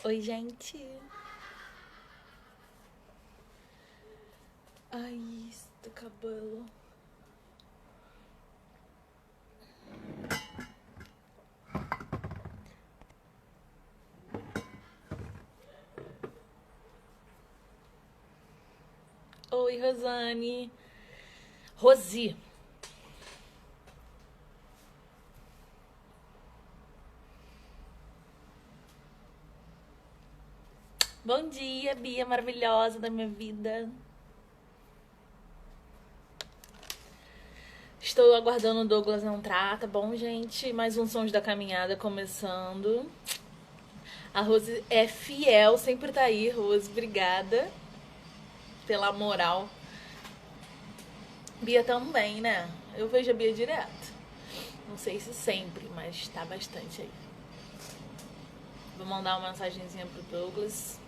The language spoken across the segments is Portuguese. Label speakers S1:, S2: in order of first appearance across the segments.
S1: Oi, gente. Ai, do cabelo. Oi, Rosane. Rosi. Bom dia, Bia maravilhosa da minha vida. Estou aguardando o Douglas entrar, tá bom, gente? Mais um Sons da Caminhada começando. A Rose é fiel, sempre tá aí, Rose. Obrigada pela moral. Bia também, né? Eu vejo a Bia direto. Não sei se sempre, mas tá bastante aí. Vou mandar uma mensagenzinha pro Douglas.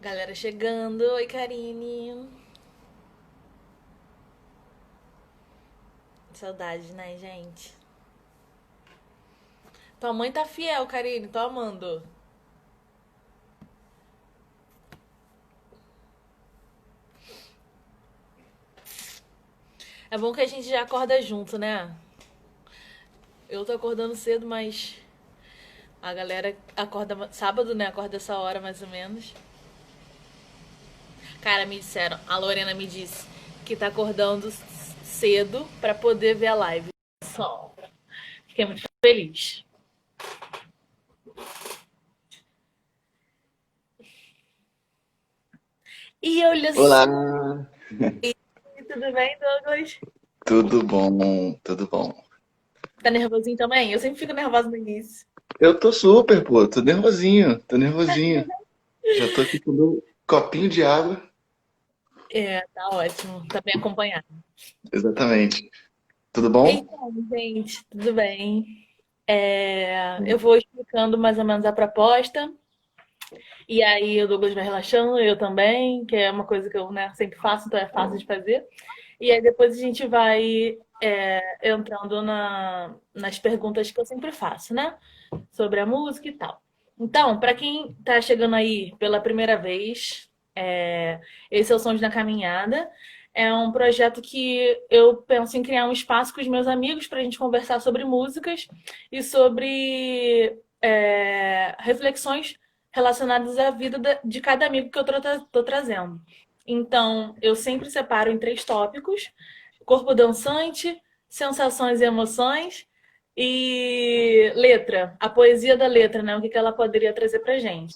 S1: Galera chegando. Oi, Karine. Saudade, né, gente? Tua mãe tá fiel, Karine. Tô amando. É bom que a gente já acorda junto, né? Eu tô acordando cedo, mas a galera acorda sábado, né? Acorda essa hora mais ou menos. Cara, me disseram, a Lorena me disse que tá acordando cedo pra poder ver a live. Só. Fiquei muito feliz. E olha
S2: Olá,
S1: só, tudo bem, Douglas?
S2: tudo bom? Tudo bom?
S1: Tá nervosinho também? Eu sempre fico nervosa no início.
S2: Eu tô super, pô, tô nervosinho, tô nervosinho. Já tô aqui com meu copinho de água.
S1: É, tá ótimo. Tá bem acompanhado.
S2: Exatamente. Tudo bom?
S1: Então, gente, tudo bem? Eu vou explicando mais ou menos a proposta. E aí o Douglas vai relaxando, eu também, que é uma coisa que eu, né, sempre faço, então é fácil de fazer. E aí depois a gente vai entrando nas perguntas que eu sempre faço, né? Sobre a música e tal. Então, para quem tá chegando aí pela primeira vez, esse é o Sons na Caminhada. É um projeto que eu penso em criar um espaço com os meus amigos para a gente conversar sobre músicas e sobre reflexões relacionadas à vida de cada amigo que eu tô trazendo. Então, eu sempre separo em três tópicos: corpo dançante, sensações e emoções e letra, a poesia da letra, né? O que que ela poderia trazer pra gente.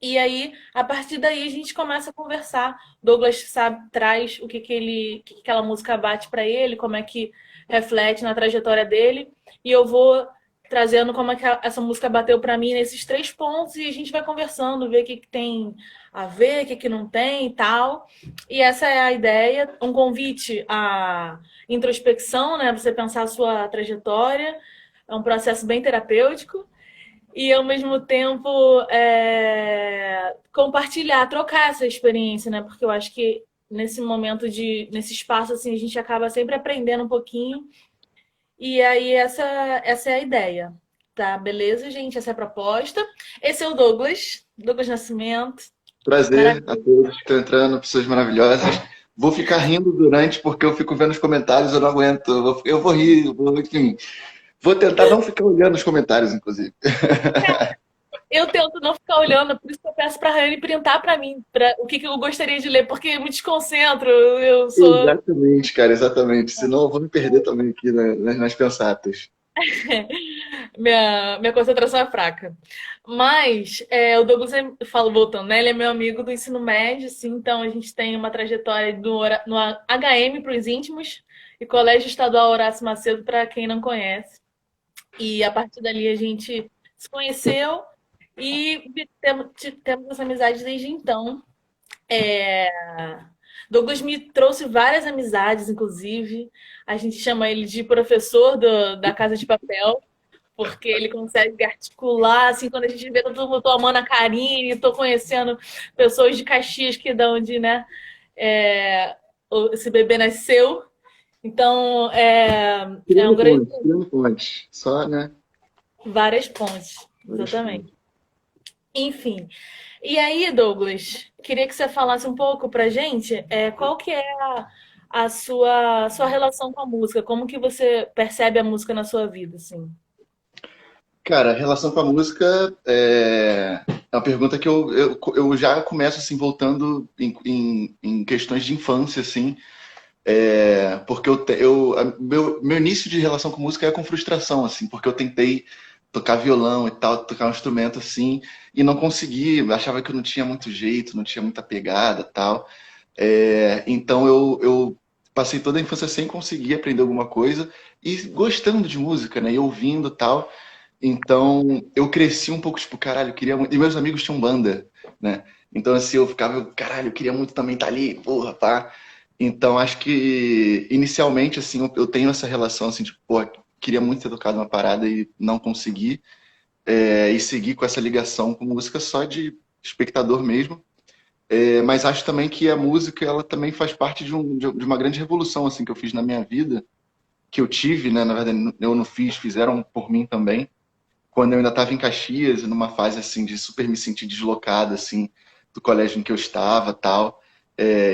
S1: E aí, a partir daí, a gente começa a conversar. Douglas sabe, traz o que aquela música bate para ele, como é que reflete na trajetória dele, e eu vou trazendo como é que essa música bateu para mim nesses três pontos e a gente vai conversando, ver o que, que tem a ver, o que, que não tem e tal. E essa é a ideia, um convite à introspecção, né? Você pensar a sua trajetória, é um processo bem terapêutico e ao mesmo tempo compartilhar, trocar essa experiência, né? Porque eu acho que nesse momento nesse espaço assim, a gente acaba sempre aprendendo um pouquinho. E aí essa é a ideia. Tá, beleza, gente? Essa é a proposta. Esse é o Douglas, Douglas Nascimento.
S2: Prazer a
S1: Maravilha.
S2: todos que estão entrando, pessoas maravilhosas. Vou ficar rindo durante, porque eu fico vendo os comentários, eu não aguento. Eu vou rir, enfim. Vou tentar não ficar olhando os comentários, inclusive.
S1: Eu tento não ficar olhando, por isso que eu peço pra Rayane printar pra mim, o que, que eu gostaria de ler, porque eu me desconcentro, eu sou.
S2: Exatamente, cara, exatamente. Senão eu vou me perder também aqui nas pensatas.
S1: Minha concentração é fraca. Mas o Douglas, eu falo voltando, né? Ele é meu amigo do ensino médio, assim, então a gente tem uma trajetória no HM para os íntimos e Colégio Estadual Horácio Macedo para quem não conhece. E a partir dali a gente se conheceu e temos essa amizade desde então. É, Douglas me trouxe várias amizades, inclusive. A gente chama ele de professor da Casa de Papel porque ele consegue articular, assim, quando a gente vê todo mundo tomando a Karine, tô conhecendo pessoas de Caxias que dão de, né, esse bebê nasceu. Então, é um
S2: Criando
S1: grande.
S2: pontes, criando pontes. Só, né?
S1: Várias pontes,
S2: Várias pontes.
S1: exatamente. Enfim. E aí, Douglas, queria que você falasse um pouco pra gente, qual que é a sua relação com a música, como que você percebe a música na sua vida, assim?
S2: Cara, a relação com a música é uma pergunta que eu já começo assim voltando em questões de infância, assim, porque meu início de relação com música é com frustração, assim, porque eu tentei tocar violão e tal, tocar um instrumento assim, e não consegui, achava que eu não tinha muito jeito, não tinha muita pegada, tal. Então eu passei toda a infância sem conseguir aprender alguma coisa e gostando de música, né, e ouvindo tal. Então, eu cresci um pouco, tipo, caralho, eu queria muito. E meus amigos tinham banda, né? Então, assim, eu ficava, caralho, eu queria muito também estar ali, porra, pá. Então, acho que inicialmente, assim, eu tenho essa relação, assim, tipo, pô, queria muito ter tocado uma parada e não consegui. E seguir com essa ligação com música só de espectador mesmo. Mas acho também que a música, ela também faz parte de uma grande revolução, assim, que eu fiz na minha vida, que eu tive, né? Na verdade, eu não fiz, fizeram por mim também quando eu ainda estava em Caxias, numa fase assim de super me sentir deslocado assim do colégio em que eu estava, tal.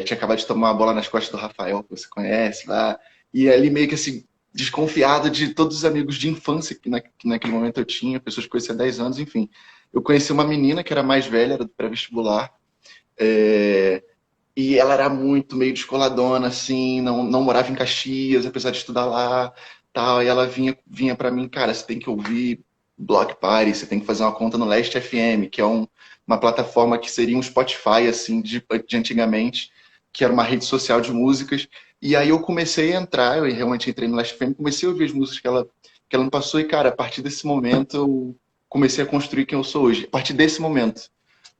S2: Tinha acabado de tomar uma bola nas costas do Rafael, que você conhece lá, e ali meio que assim desconfiado de todos os amigos de infância que naquele momento eu tinha, pessoas que eu conhecia há 10 anos, enfim. Eu conheci uma menina que era mais velha, era do pré-vestibular, é, e ela era muito meio descoladona, assim, não morava em Caxias, apesar de estudar lá, tal. E ela vinha para mim, cara, você tem que ouvir Block Party, você tem que fazer uma conta no Last FM, que é uma plataforma que seria um Spotify, assim, de antigamente, que era uma rede social de músicas. E aí eu comecei a entrar, eu realmente entrei no Last FM, comecei a ouvir as músicas que ela me passou, e, cara, a partir desse momento eu comecei a construir quem eu sou hoje. A partir desse momento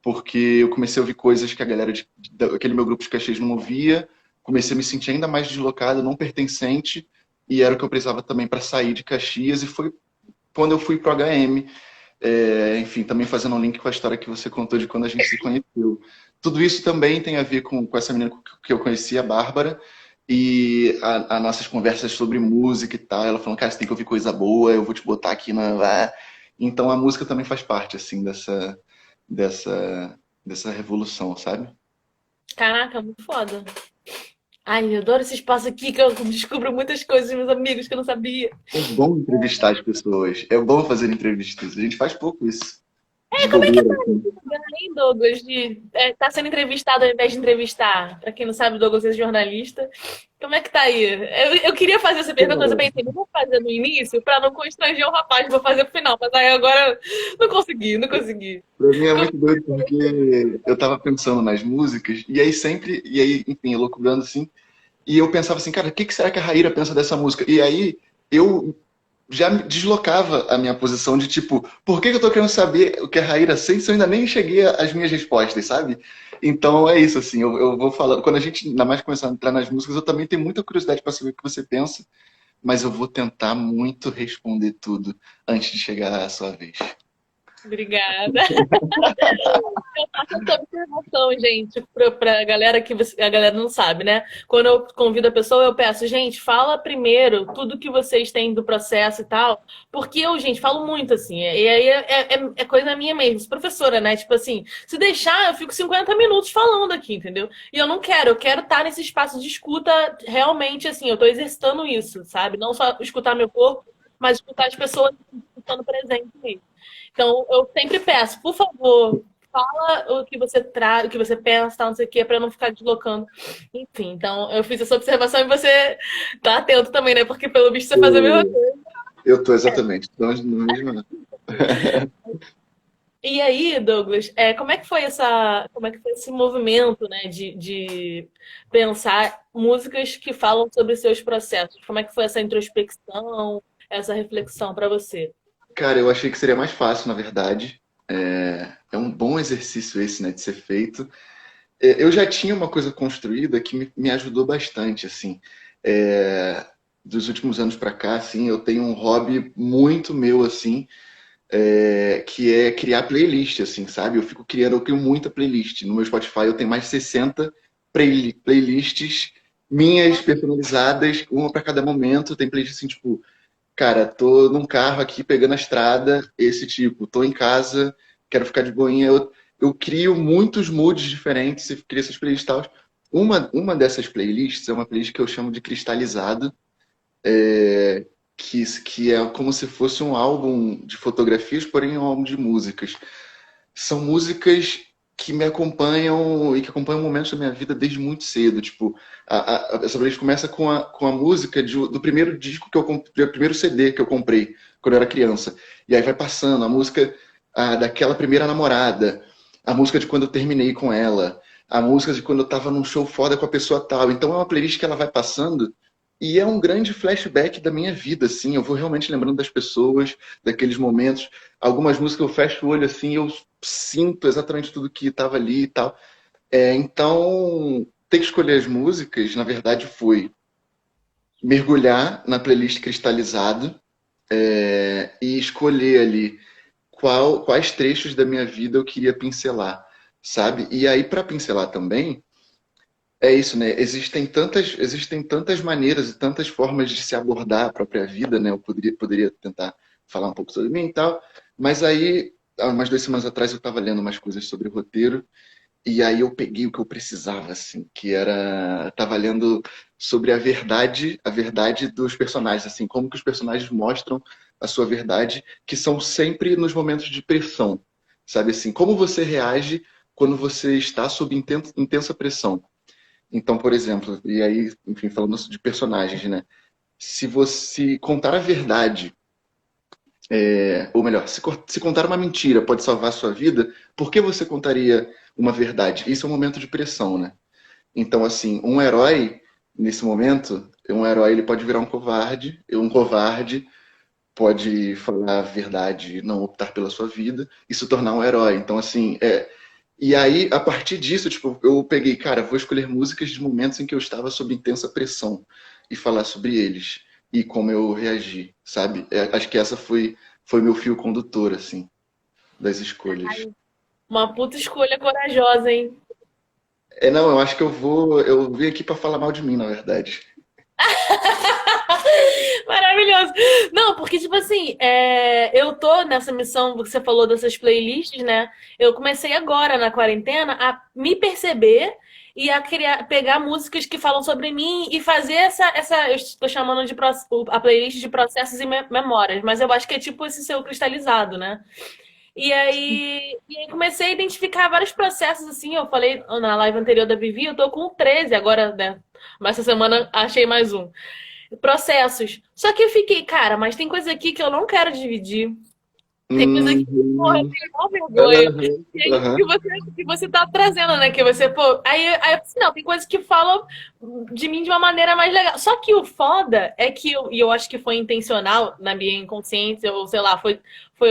S2: porque eu comecei a ouvir coisas que a galera daquele meu grupo de Caxias não ouvia, comecei a me sentir ainda mais deslocado, não pertencente, e era o que eu precisava também para sair de Caxias, e foi quando eu fui pro HM, enfim, também fazendo um link com a história que você contou de quando a gente se conheceu. Tudo isso também tem a ver com essa menina que eu conheci, a Bárbara, e as nossas conversas sobre música e tal, ela falou, cara, você tem que ouvir coisa boa, eu vou te botar aqui na... Então a música também faz parte, assim, dessa revolução, sabe?
S1: Caraca, muito foda. Ai, eu adoro esse espaço aqui que eu descubro muitas coisas dos meus amigos que eu não sabia.
S2: É bom entrevistar as pessoas, é bom fazer entrevistas. A gente faz pouco isso, de
S1: Como é que
S2: bobeira, assim.
S1: hein, Douglas, de tá sendo entrevistado ao invés de entrevistar? Pra quem não sabe, o Douglas é jornalista. Como é que tá aí? Eu queria fazer essa pergunta, mas eu pensei, não vou fazer no início pra não constranger o rapaz, vou fazer pro final. Mas aí agora não consegui, não consegui.
S2: Pra mim é muito doido porque eu tava pensando nas músicas, e aí, enfim, eu loucurando assim, e eu pensava assim, cara, o que que será que a Raíra pensa dessa música? E aí eu já deslocava a minha posição de tipo, por que que eu tô querendo saber o que a Raíra sente se eu ainda nem cheguei às minhas respostas, sabe? Então é isso, assim, eu vou falando. Quando a gente ainda mais começar a entrar nas músicas, eu também tenho muita curiosidade para saber o que você pensa, mas eu vou tentar muito responder tudo antes de chegar à sua vez.
S1: Obrigada. Eu faço essa observação, gente, pra galera que a galera não sabe, né? Quando eu convido a pessoa, eu peço, gente, fala primeiro tudo que vocês têm do processo e tal, porque eu, gente, falo muito assim, e aí é coisa minha mesmo, sou professora, né? Tipo assim, se deixar, eu fico 50 minutos falando aqui, entendeu? E eu quero estar nesse espaço de escuta realmente, assim, eu tô exercitando isso, sabe? Não só escutar meu corpo, mas escutar as pessoas estando presente mesmo. Então, eu sempre peço, por favor, fala o que você traz, o que você pensa, tal, não sei o quê, para não ficar deslocando. Enfim, então eu fiz essa observação e você tá atento também, né? Porque pelo visto você faz a mesma coisa.
S2: Eu tô exatamente, tô no mesmo.
S1: E aí, Douglas, como é que foi esse movimento, né, de pensar músicas que falam sobre seus processos? Como é que foi essa introspecção, essa reflexão para você?
S2: Cara, eu achei que seria mais fácil, na verdade. É um bom exercício esse, né, de ser feito. Eu já tinha uma coisa construída que me ajudou bastante, assim. É, dos últimos anos para cá, assim, eu tenho um hobby muito meu, assim, que é criar playlist, assim, sabe? Eu fico criando, eu crio muita playlist. No meu Spotify eu tenho mais de 60 playlists minhas personalizadas, uma para cada momento. Tem playlist assim, tipo, cara, tô num carro aqui pegando a estrada, esse tipo, tô em casa, quero ficar de boinha. Eu crio muitos moods diferentes e crio essas playlists e tal. Uma dessas playlists é uma playlist que eu chamo de cristalizado, que é como se fosse um álbum de fotografias, porém um álbum de músicas. São músicas que me acompanham e que acompanham momentos da minha vida desde muito cedo. Tipo, essa playlist começa com a música do primeiro disco que eu comprei, do primeiro CD que eu comprei quando eu era criança. E aí vai passando a música daquela primeira namorada, a música de quando eu terminei com ela, a música de quando eu tava num show foda com a pessoa tal. Então é uma playlist que ela vai passando e é um grande flashback da minha vida, assim. Eu vou realmente lembrando das pessoas, daqueles momentos. Algumas músicas eu fecho o olho assim, eu sinto exatamente tudo que estava ali e tal. Então, ter que escolher as músicas, na verdade, foi mergulhar na playlist Cristalizado, e escolher ali quais trechos da minha vida eu queria pincelar, sabe? E aí, para pincelar também, é isso, né? Existem tantas maneiras e tantas formas de se abordar a própria vida, né? Eu poderia tentar falar um pouco sobre mim e tal, mas aí, há umas 2 semanas atrás, eu estava lendo umas coisas sobre roteiro, e aí eu peguei o que eu precisava, assim, que era... Tava lendo sobre a verdade dos personagens, assim, como que os personagens mostram a sua verdade, que são sempre nos momentos de pressão, sabe assim? Como você reage quando você está sob intensa pressão? Então, por exemplo, e aí, enfim, falando de personagens, né? Se você contar a verdade, ou melhor, se contar uma mentira pode salvar a sua vida, por que você contaria uma verdade? Isso é um momento de pressão, né? Então, assim, um herói, nesse momento, um herói ele pode virar um covarde pode falar a verdade e não optar pela sua vida e se tornar um herói. Então, assim, e aí, a partir disso, tipo, eu peguei, cara, vou escolher músicas de momentos em que eu estava sob intensa pressão e falar sobre eles e como eu reagi, sabe? Acho que essa foi meu fio condutor, assim, das escolhas.
S1: Uma puta escolha corajosa, hein?
S2: Não, eu acho que eu vim aqui para falar mal de mim, na verdade.
S1: Maravilhoso. Não, porque, tipo assim, eu tô nessa missão que você falou dessas playlists, né? Eu comecei agora na quarentena a me perceber e a criar, pegar músicas que falam sobre mim e fazer eu estou chamando a playlist de processos e memórias, mas eu acho que é tipo esse seu cristalizado, né? E aí comecei a identificar vários processos, assim. Eu falei na live anterior da Vivi, eu tô com 13 agora, né? Mas essa semana achei mais um. Processos. Só que eu fiquei, cara, mas tem coisa aqui que eu não quero dividir. Tem coisa aqui que, porra, eu
S2: Uhum.
S1: tenho uma vergonha.
S2: Aham.
S1: E aí,
S2: Aham.
S1: que você tá trazendo, né? Que você, pô. Aí eu pensei, não, tem coisas que falam de mim de uma maneira mais legal. Só que o foda é que, e eu acho que foi intencional na minha inconsciência, ou sei lá, foi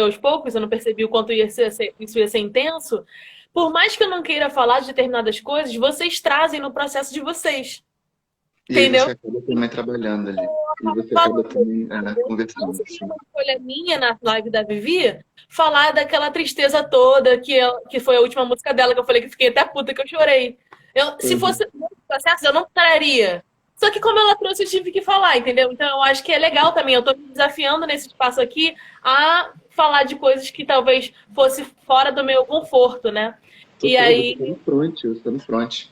S1: aos poucos, eu não percebi o quanto isso ia ser intenso. Por mais que eu não queira falar de determinadas coisas, vocês trazem no processo de vocês.
S2: E aí
S1: Entendeu?
S2: você acaba também trabalhando ali. E você acaba
S1: Falando,
S2: também
S1: entendeu? Não
S2: conversando,
S1: seria
S2: assim.
S1: uma escolha minha na live da Vivi falar daquela tristeza toda que foi a última música dela, que eu falei que fiquei até puta que eu chorei. Se
S2: Uhum.
S1: fosse muito processo, eu não traria. Só que como ela trouxe, eu tive que falar, entendeu? Então eu acho que é legal também. Eu tô me desafiando nesse espaço aqui a falar de coisas que talvez fosse fora do meu conforto, né? E
S2: Total, você
S1: aí
S2: tá no front, você tá no front.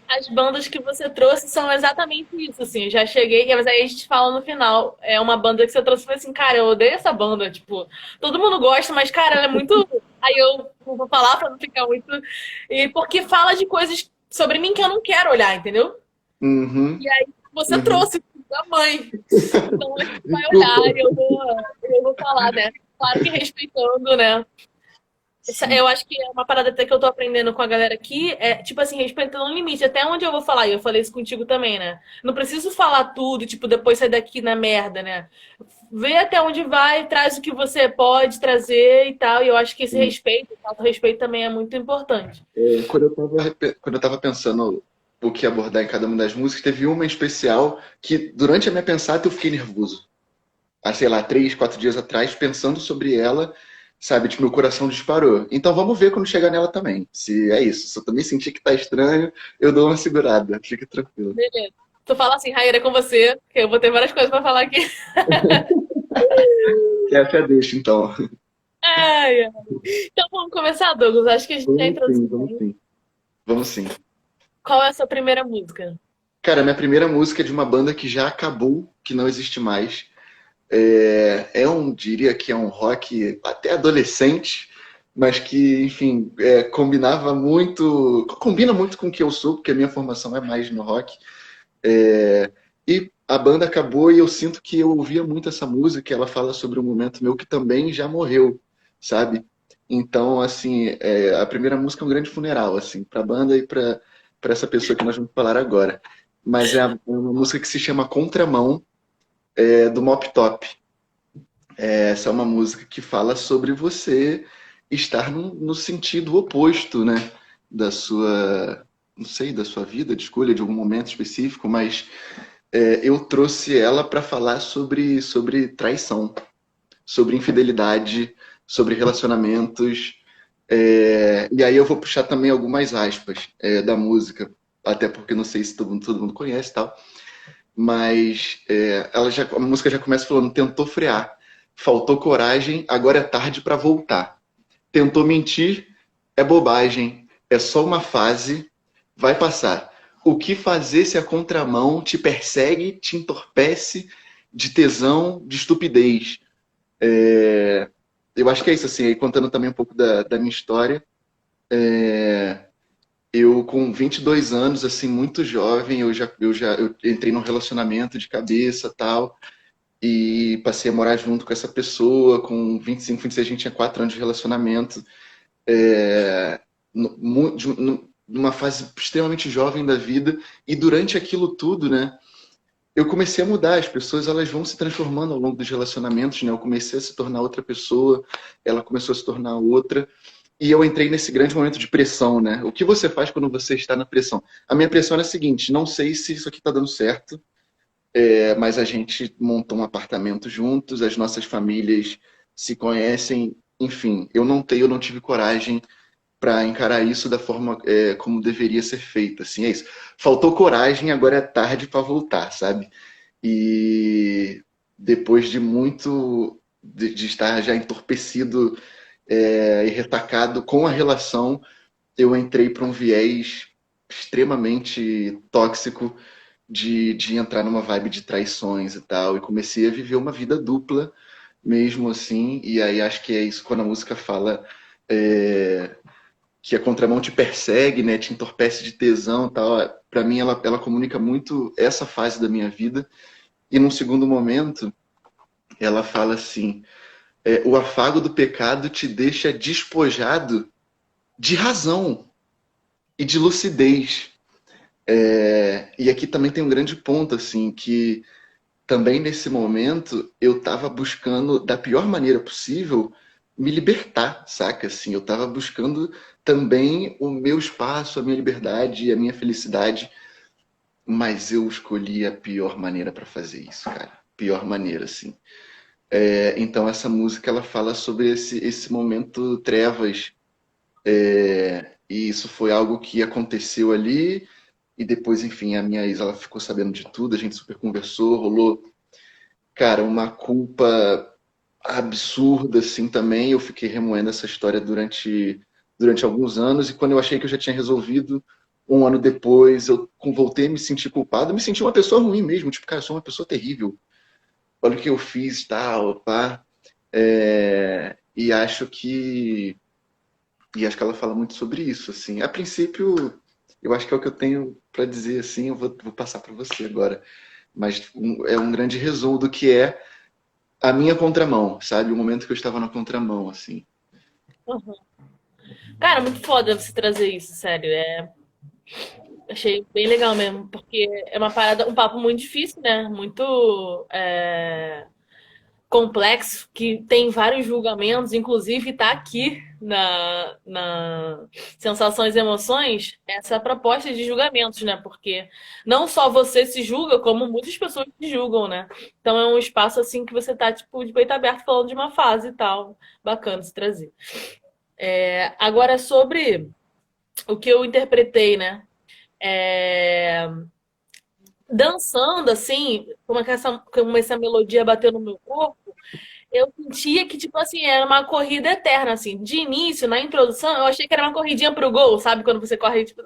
S1: as bandas que você trouxe são exatamente isso, assim. Eu já cheguei, mas aí a gente fala no final. É uma banda que você trouxe e falei assim, cara, eu odeio essa banda. Tipo, todo mundo gosta, mas, cara, ela é muito. Aí eu não vou falar pra não ficar muito. E porque fala de coisas sobre mim que eu não quero olhar, entendeu?
S2: Uhum,
S1: E aí você
S2: uhum.
S1: trouxe da mãe. Então a gente vai
S2: Desculpa.
S1: olhar e eu vou falar, né? Claro que respeitando, né?
S2: Sim.
S1: Eu acho que é uma parada até que eu tô aprendendo com a galera aqui, tipo assim, respeitando o limite, até onde eu vou falar, e eu falei isso contigo também, né? Não preciso falar tudo, tipo, depois sair daqui na merda, né? Vê até onde vai, traz o que você pode trazer e tal, e eu acho que esse
S2: Sim.
S1: respeito, esse auto-respeito também é muito importante.
S2: Quando eu tava pensando o que abordar em cada uma das músicas, teve uma em especial que, durante a minha pensata, eu fiquei nervoso. Há, sei lá, 3, 4 dias atrás, pensando sobre ela, sabe? Tipo, meu coração disparou. Então vamos ver quando chegar nela também. Se é isso. Se eu também sentir que tá estranho, eu dou uma segurada. Fique tranquilo.
S1: Beleza. Tu fala assim, Raíra, é com você, que eu vou ter várias coisas pra falar aqui.
S2: Essa deixa, então.
S1: Ai, ai. Então vamos começar, Douglas. Acho que a gente já
S2: Vamos sim,
S1: introduziu
S2: vamos
S1: bem.
S2: sim. Vamos sim.
S1: Qual é a sua primeira música?
S2: Cara, minha primeira música é de uma banda que já acabou, que não existe mais. Diria que é um rock até adolescente, mas que, enfim, combina muito com o que eu sou, porque a minha formação é mais no rock. E a banda acabou e eu sinto que eu ouvia muito essa música, ela fala sobre um momento meu que também já morreu, sabe? Então, assim, a primeira música é um grande funeral, assim, para a banda e para essa pessoa que nós vamos falar agora. Mas uma música que se chama Contramão, do Mop Top. Essa é uma música que fala sobre você estar no sentido oposto, né? Da sua, não sei, da sua vida, de escolha, de algum momento específico, mas eu trouxe ela para falar sobre traição, sobre infidelidade, sobre relacionamentos. E aí eu vou puxar também algumas aspas da música, até porque não sei se todo mundo conhece e tal, mas a música já começa falando: tentou frear, faltou coragem, agora é tarde para voltar. Tentou mentir, é bobagem, é só uma fase, vai passar. O que fazer se a contramão te persegue, te entorpece de tesão, de estupidez? Eu acho que é isso, assim, aí contando também um pouco da minha história. Eu, com 22 anos, assim, muito jovem, eu entrei num relacionamento de cabeça tal, e passei a morar junto com essa pessoa. Com 25, 26, a gente tinha 4 anos de relacionamento. É, numa fase extremamente jovem da vida, e durante aquilo tudo, né, eu comecei a mudar. As pessoas, elas vão se transformando ao longo dos relacionamentos, né? Eu comecei a se tornar outra pessoa, ela começou a se tornar outra, e eu entrei nesse grande momento de pressão, né? O que você faz quando você está na pressão? A minha pressão era a seguinte: não sei se isso aqui está dando certo, mas a gente montou um apartamento juntos, as nossas famílias se conhecem, enfim, eu não tive coragem para encarar isso da forma como deveria ser feita. Assim, é isso. Faltou coragem, agora é tarde para voltar, sabe? E depois de muito de estar já entorpecido e retacado com a relação, eu entrei para um viés extremamente tóxico de entrar numa vibe de traições e tal, e comecei a viver uma vida dupla mesmo assim. E aí acho que é isso quando a música fala é, que a contramão te persegue, né, te entorpece de tesão e tal. Para mim ela comunica muito essa fase da minha vida. E num segundo momento ela fala assim: o afago do pecado te deixa despojado de razão e de lucidez. E aqui também tem um grande ponto, assim, que também nesse momento eu estava buscando, da pior maneira possível, me libertar, saca? Assim, eu estava buscando também o meu espaço, a minha liberdade, a minha felicidade, mas eu escolhi a pior maneira para fazer isso, cara. Pior maneira, assim. Então essa música ela fala sobre esse momento trevas, e isso foi algo que aconteceu ali. E depois, enfim, a minha ex, ela ficou sabendo de tudo, a gente super conversou, rolou, cara, uma culpa absurda, assim, também. Eu fiquei remoendo essa história durante alguns anos, e quando eu achei que eu já tinha resolvido, um ano depois, eu voltei a me sentir culpado, me senti uma pessoa ruim mesmo, tipo, cara, eu sou uma pessoa terrível. Olha o que eu fiz, tal, pá. E acho que ela fala muito sobre isso, assim. A princípio, eu acho que é o que eu tenho para dizer, assim. Eu vou passar para você agora. Mas é um grande resumo do que é a minha contramão, sabe? O momento que eu estava na contramão, assim.
S1: Uhum. Cara, muito foda você trazer isso, sério. Achei bem legal mesmo, porque é uma parada, um papo muito difícil, né? Muito complexo, que tem vários julgamentos, inclusive tá aqui na Sensações e Emoções essa proposta de julgamentos, né? Porque não só você se julga, como muitas pessoas te julgam, né? Então é um espaço assim que você tá, tipo, de peito aberto falando de uma fase e tal. Bacana se trazer. Agora, sobre o que eu interpretei, né? É, dançando, assim, como essa melodia bateu no meu corpo, eu sentia que, tipo assim, era uma corrida eterna, assim. De início, na introdução, eu achei que era uma corridinha pro gol, sabe? Quando você corre, tipo...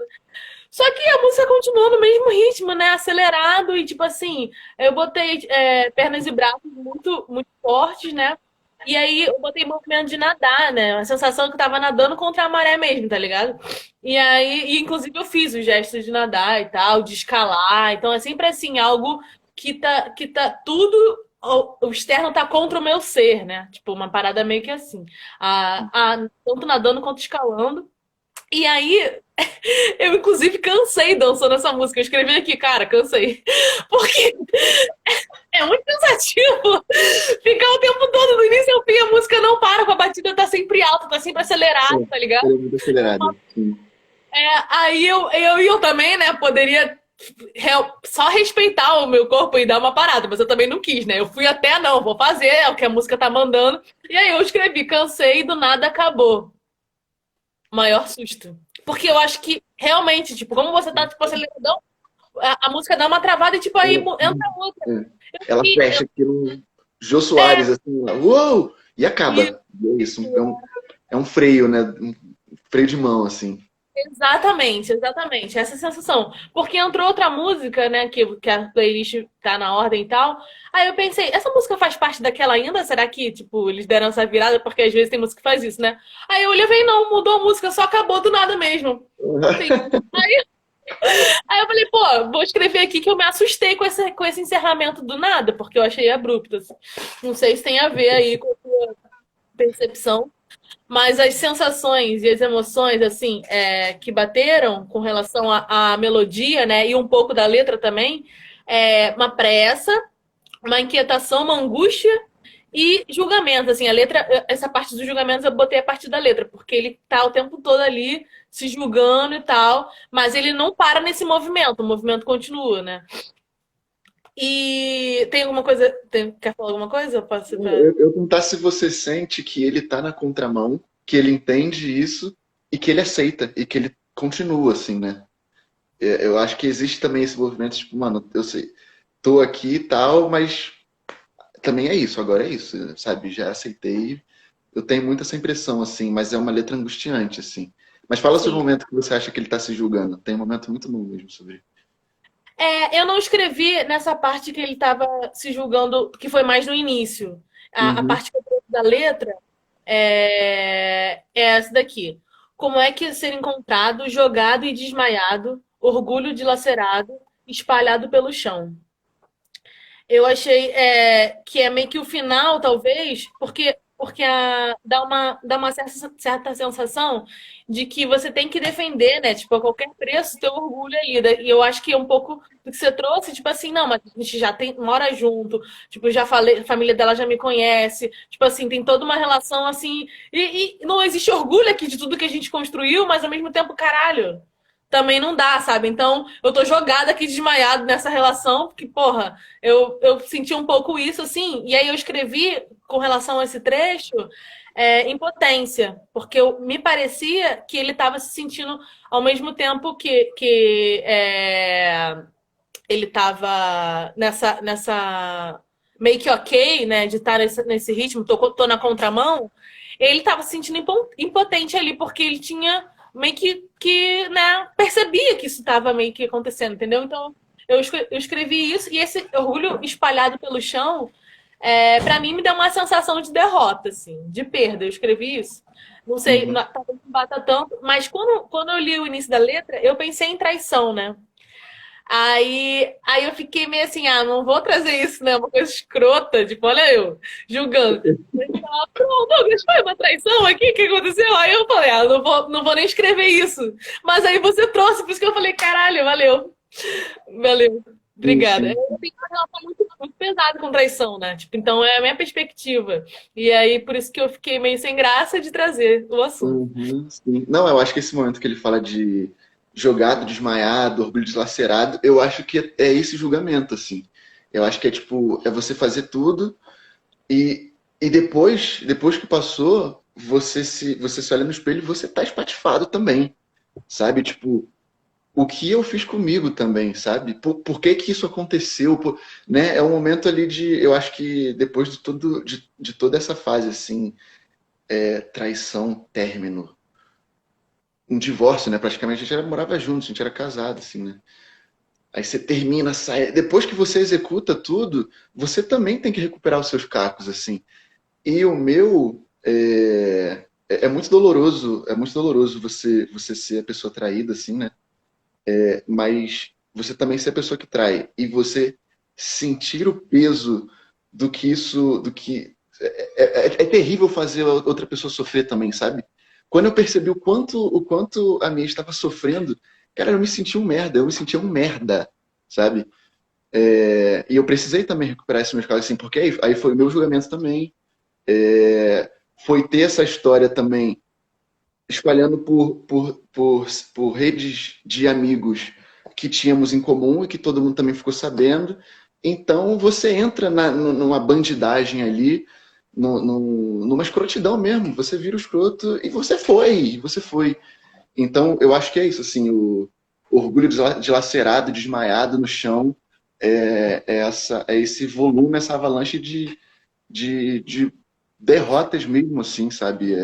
S1: Só que a música continuou no mesmo ritmo, né? Acelerado e, tipo assim, eu botei pernas e braços muito, muito fortes, né? E aí eu botei movimento de nadar, né? A sensação que eu tava nadando contra a maré mesmo, tá ligado? E aí, e, inclusive, eu fiz os gestos de nadar e tal, de escalar. Então é sempre assim, algo que tá tudo. O externo tá contra o meu ser, né? Tipo, uma parada meio que assim. Tanto nadando quanto escalando. E aí, eu inclusive cansei dançando essa música. Eu escrevi aqui, cara, cansei. Porque é muito cansativo ficar o tempo todo, do início ao fim, a música não para, com a batida tá sempre alta, tá sempre
S2: É,
S1: acelerada, tá ligado?
S2: ele é muito acelerado. Sim.
S1: Aí eu também, né, poderia só respeitar o meu corpo e dar uma parada, mas eu também não quis, né? Eu fui até, não, vou fazer, é o que a música tá mandando. E aí eu escrevi, cansei e do nada acabou. Maior susto. Porque eu acho que realmente, tipo, como você tá, tipo, aceleradão, a música dá uma travada e, tipo, aí entra outra.
S2: É. Ela
S1: E,
S2: fecha aquilo, Jô
S1: é,
S2: Soares, assim, uou! E
S1: e-
S2: acaba. E é isso, é um freio, né? Um freio de mão, assim.
S1: exatamente, exatamente. Essa sensação. Porque entrou outra música, né, que a playlist tá na ordem e tal. Aí eu pensei, essa música faz parte daquela ainda? Será que, tipo, eles deram essa virada? Porque às vezes tem música que faz isso, né? Aí eu olhei e falei, não, mudou a música, só acabou do nada mesmo. Sim. Aí eu falei, pô, vou escrever aqui que eu me assustei com esse encerramento do nada, porque eu achei abrupto, assim. Não sei se tem a ver aí com a sua percepção, mas as sensações e as emoções, assim, que bateram com relação à melodia, né, e um pouco da letra também, uma pressa, uma inquietação, uma angústia e julgamento, assim, a letra, essa parte dos julgamentos eu botei a partir da letra, porque ele tá o tempo todo ali se julgando e tal, mas ele não para nesse movimento, o movimento continua, né? E tem alguma coisa, quer falar alguma coisa? Pode ser pra...
S2: Eu perguntar se você sente que ele tá na contramão, que ele entende isso e que ele aceita e que ele continua, assim, né? Eu acho que existe também esse movimento, tipo, mano, eu sei, tô aqui e tal, mas também é isso, agora é isso, sabe? Já aceitei. Eu tenho muito essa impressão, assim, mas é uma letra angustiante, assim. Mas fala sobre o
S1: Sim.
S2: momento que você acha que ele tá se julgando. Tem um momento muito bom mesmo sobre.
S1: Eu não escrevi nessa parte que ele estava se julgando, que foi mais no início. A
S2: Uhum.
S1: parte que eu trouxe da letra é essa daqui. Como é que ser encontrado, jogado e desmaiado, orgulho dilacerado, espalhado pelo chão? Eu achei que é meio que o final, talvez, porque dá uma certa sensação de que você tem que defender, né? Tipo, a qualquer preço, teu orgulho ali. E eu acho que é um pouco do que você trouxe, tipo assim, não, mas a gente já mora junto, tipo, já falei, a família dela já me conhece, tipo assim, tem toda uma relação assim. E não existe orgulho aqui de tudo que a gente construiu, mas ao mesmo tempo, caralho. Também não dá, sabe? Então, eu tô jogada aqui desmaiado nessa relação, porque, porra, eu senti um pouco isso, assim, e aí eu escrevi com relação a esse trecho impotência, porque me parecia que ele estava se sentindo ao mesmo tempo que ele estava nessa meio que ok, né, de estar nesse ritmo, tô na contramão, ele estava se sentindo impotente ali, porque ele tinha meio que né, percebia que isso estava meio que acontecendo, entendeu? Então, eu escrevi isso, e esse orgulho espalhado pelo chão, para mim, me deu uma sensação de derrota, assim, de perda. Eu escrevi isso. Não sei,
S2: Uhum.
S1: talvez não bata tanto, mas quando eu li o início da letra, eu pensei em traição, né? Aí eu fiquei meio assim, não vou trazer isso, né? Uma coisa escrota, tipo, olha eu, julgando. Pô, Douglas, foi uma traição aqui? O que aconteceu? Aí eu falei, não vou nem escrever isso. Mas aí você trouxe, por isso que eu falei, caralho, valeu. Valeu.
S2: Sim,
S1: Obrigada.
S2: sim.
S1: Eu tenho uma relação muito, muito pesada com traição, né? Tipo, então é a minha perspectiva. E aí, por isso que eu fiquei meio sem graça de trazer o assunto.
S2: Uhum, sim. Não, eu acho que esse momento que ele fala de jogado, desmaiado, orgulho dilacerado, eu acho que é esse julgamento, assim. Eu acho que é tipo, é você fazer tudo e depois que passou, você se olha no espelho e você tá espatifado também, sabe? Tipo, o que eu fiz comigo também, sabe? Por que que isso aconteceu? Né? É um momento ali de, eu acho que depois de toda essa fase, assim, traição, término, um divórcio, né? Praticamente a gente morava junto, a gente era casado, assim, né? Aí você termina, sai. Depois que você executa tudo, você também tem que recuperar os seus cacos, assim. E o meu é muito doloroso você ser a pessoa traída, assim, né? Mas você também ser a pessoa que trai e você sentir o peso do que isso, do que é terrível fazer a outra pessoa sofrer também, sabe? Quando eu percebi o quanto a minha estava sofrendo, cara, eu me sentia um merda, eu me sentia um merda, sabe? E eu precisei também recuperar esse meu caso, assim, porque aí foi o meu julgamento também. Foi ter essa história também espalhando por redes de amigos que tínhamos em comum e que todo mundo também ficou sabendo. Então você entra numa bandidagem ali, numa escrotidão mesmo. Você vira o escroto e você foi. Então eu acho que é isso, assim, o orgulho dilacerado, desmaiado no chão, é esse volume, essa avalanche de derrotas mesmo, assim, sabe?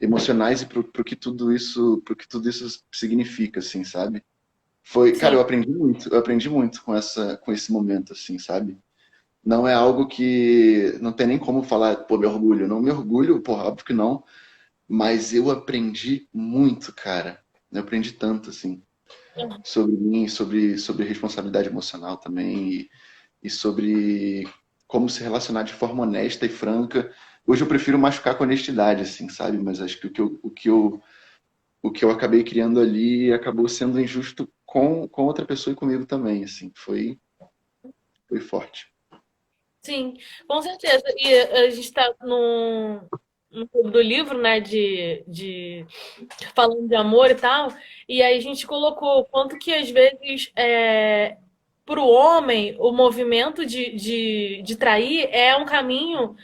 S2: Emocionais e pro que tudo isso significa, assim, sabe? Cara,
S1: Sim.
S2: eu aprendi muito com esse momento, assim, sabe? Não é algo que não tem nem como falar, pô, me orgulho. Não me orgulho, pô, óbvio que não, mas eu aprendi muito, cara. Eu aprendi tanto, assim, sobre mim, sobre responsabilidade emocional também e sobre como se relacionar de forma honesta e franca. Hoje eu prefiro machucar com honestidade, assim, sabe? Mas acho que o que eu acabei criando ali acabou sendo injusto com outra pessoa e comigo também, assim. Foi forte.
S1: Sim, com certeza. E a gente está no clube do livro, né, falando de amor e tal, e aí a gente colocou o quanto que às vezes para o homem o movimento de trair é um caminho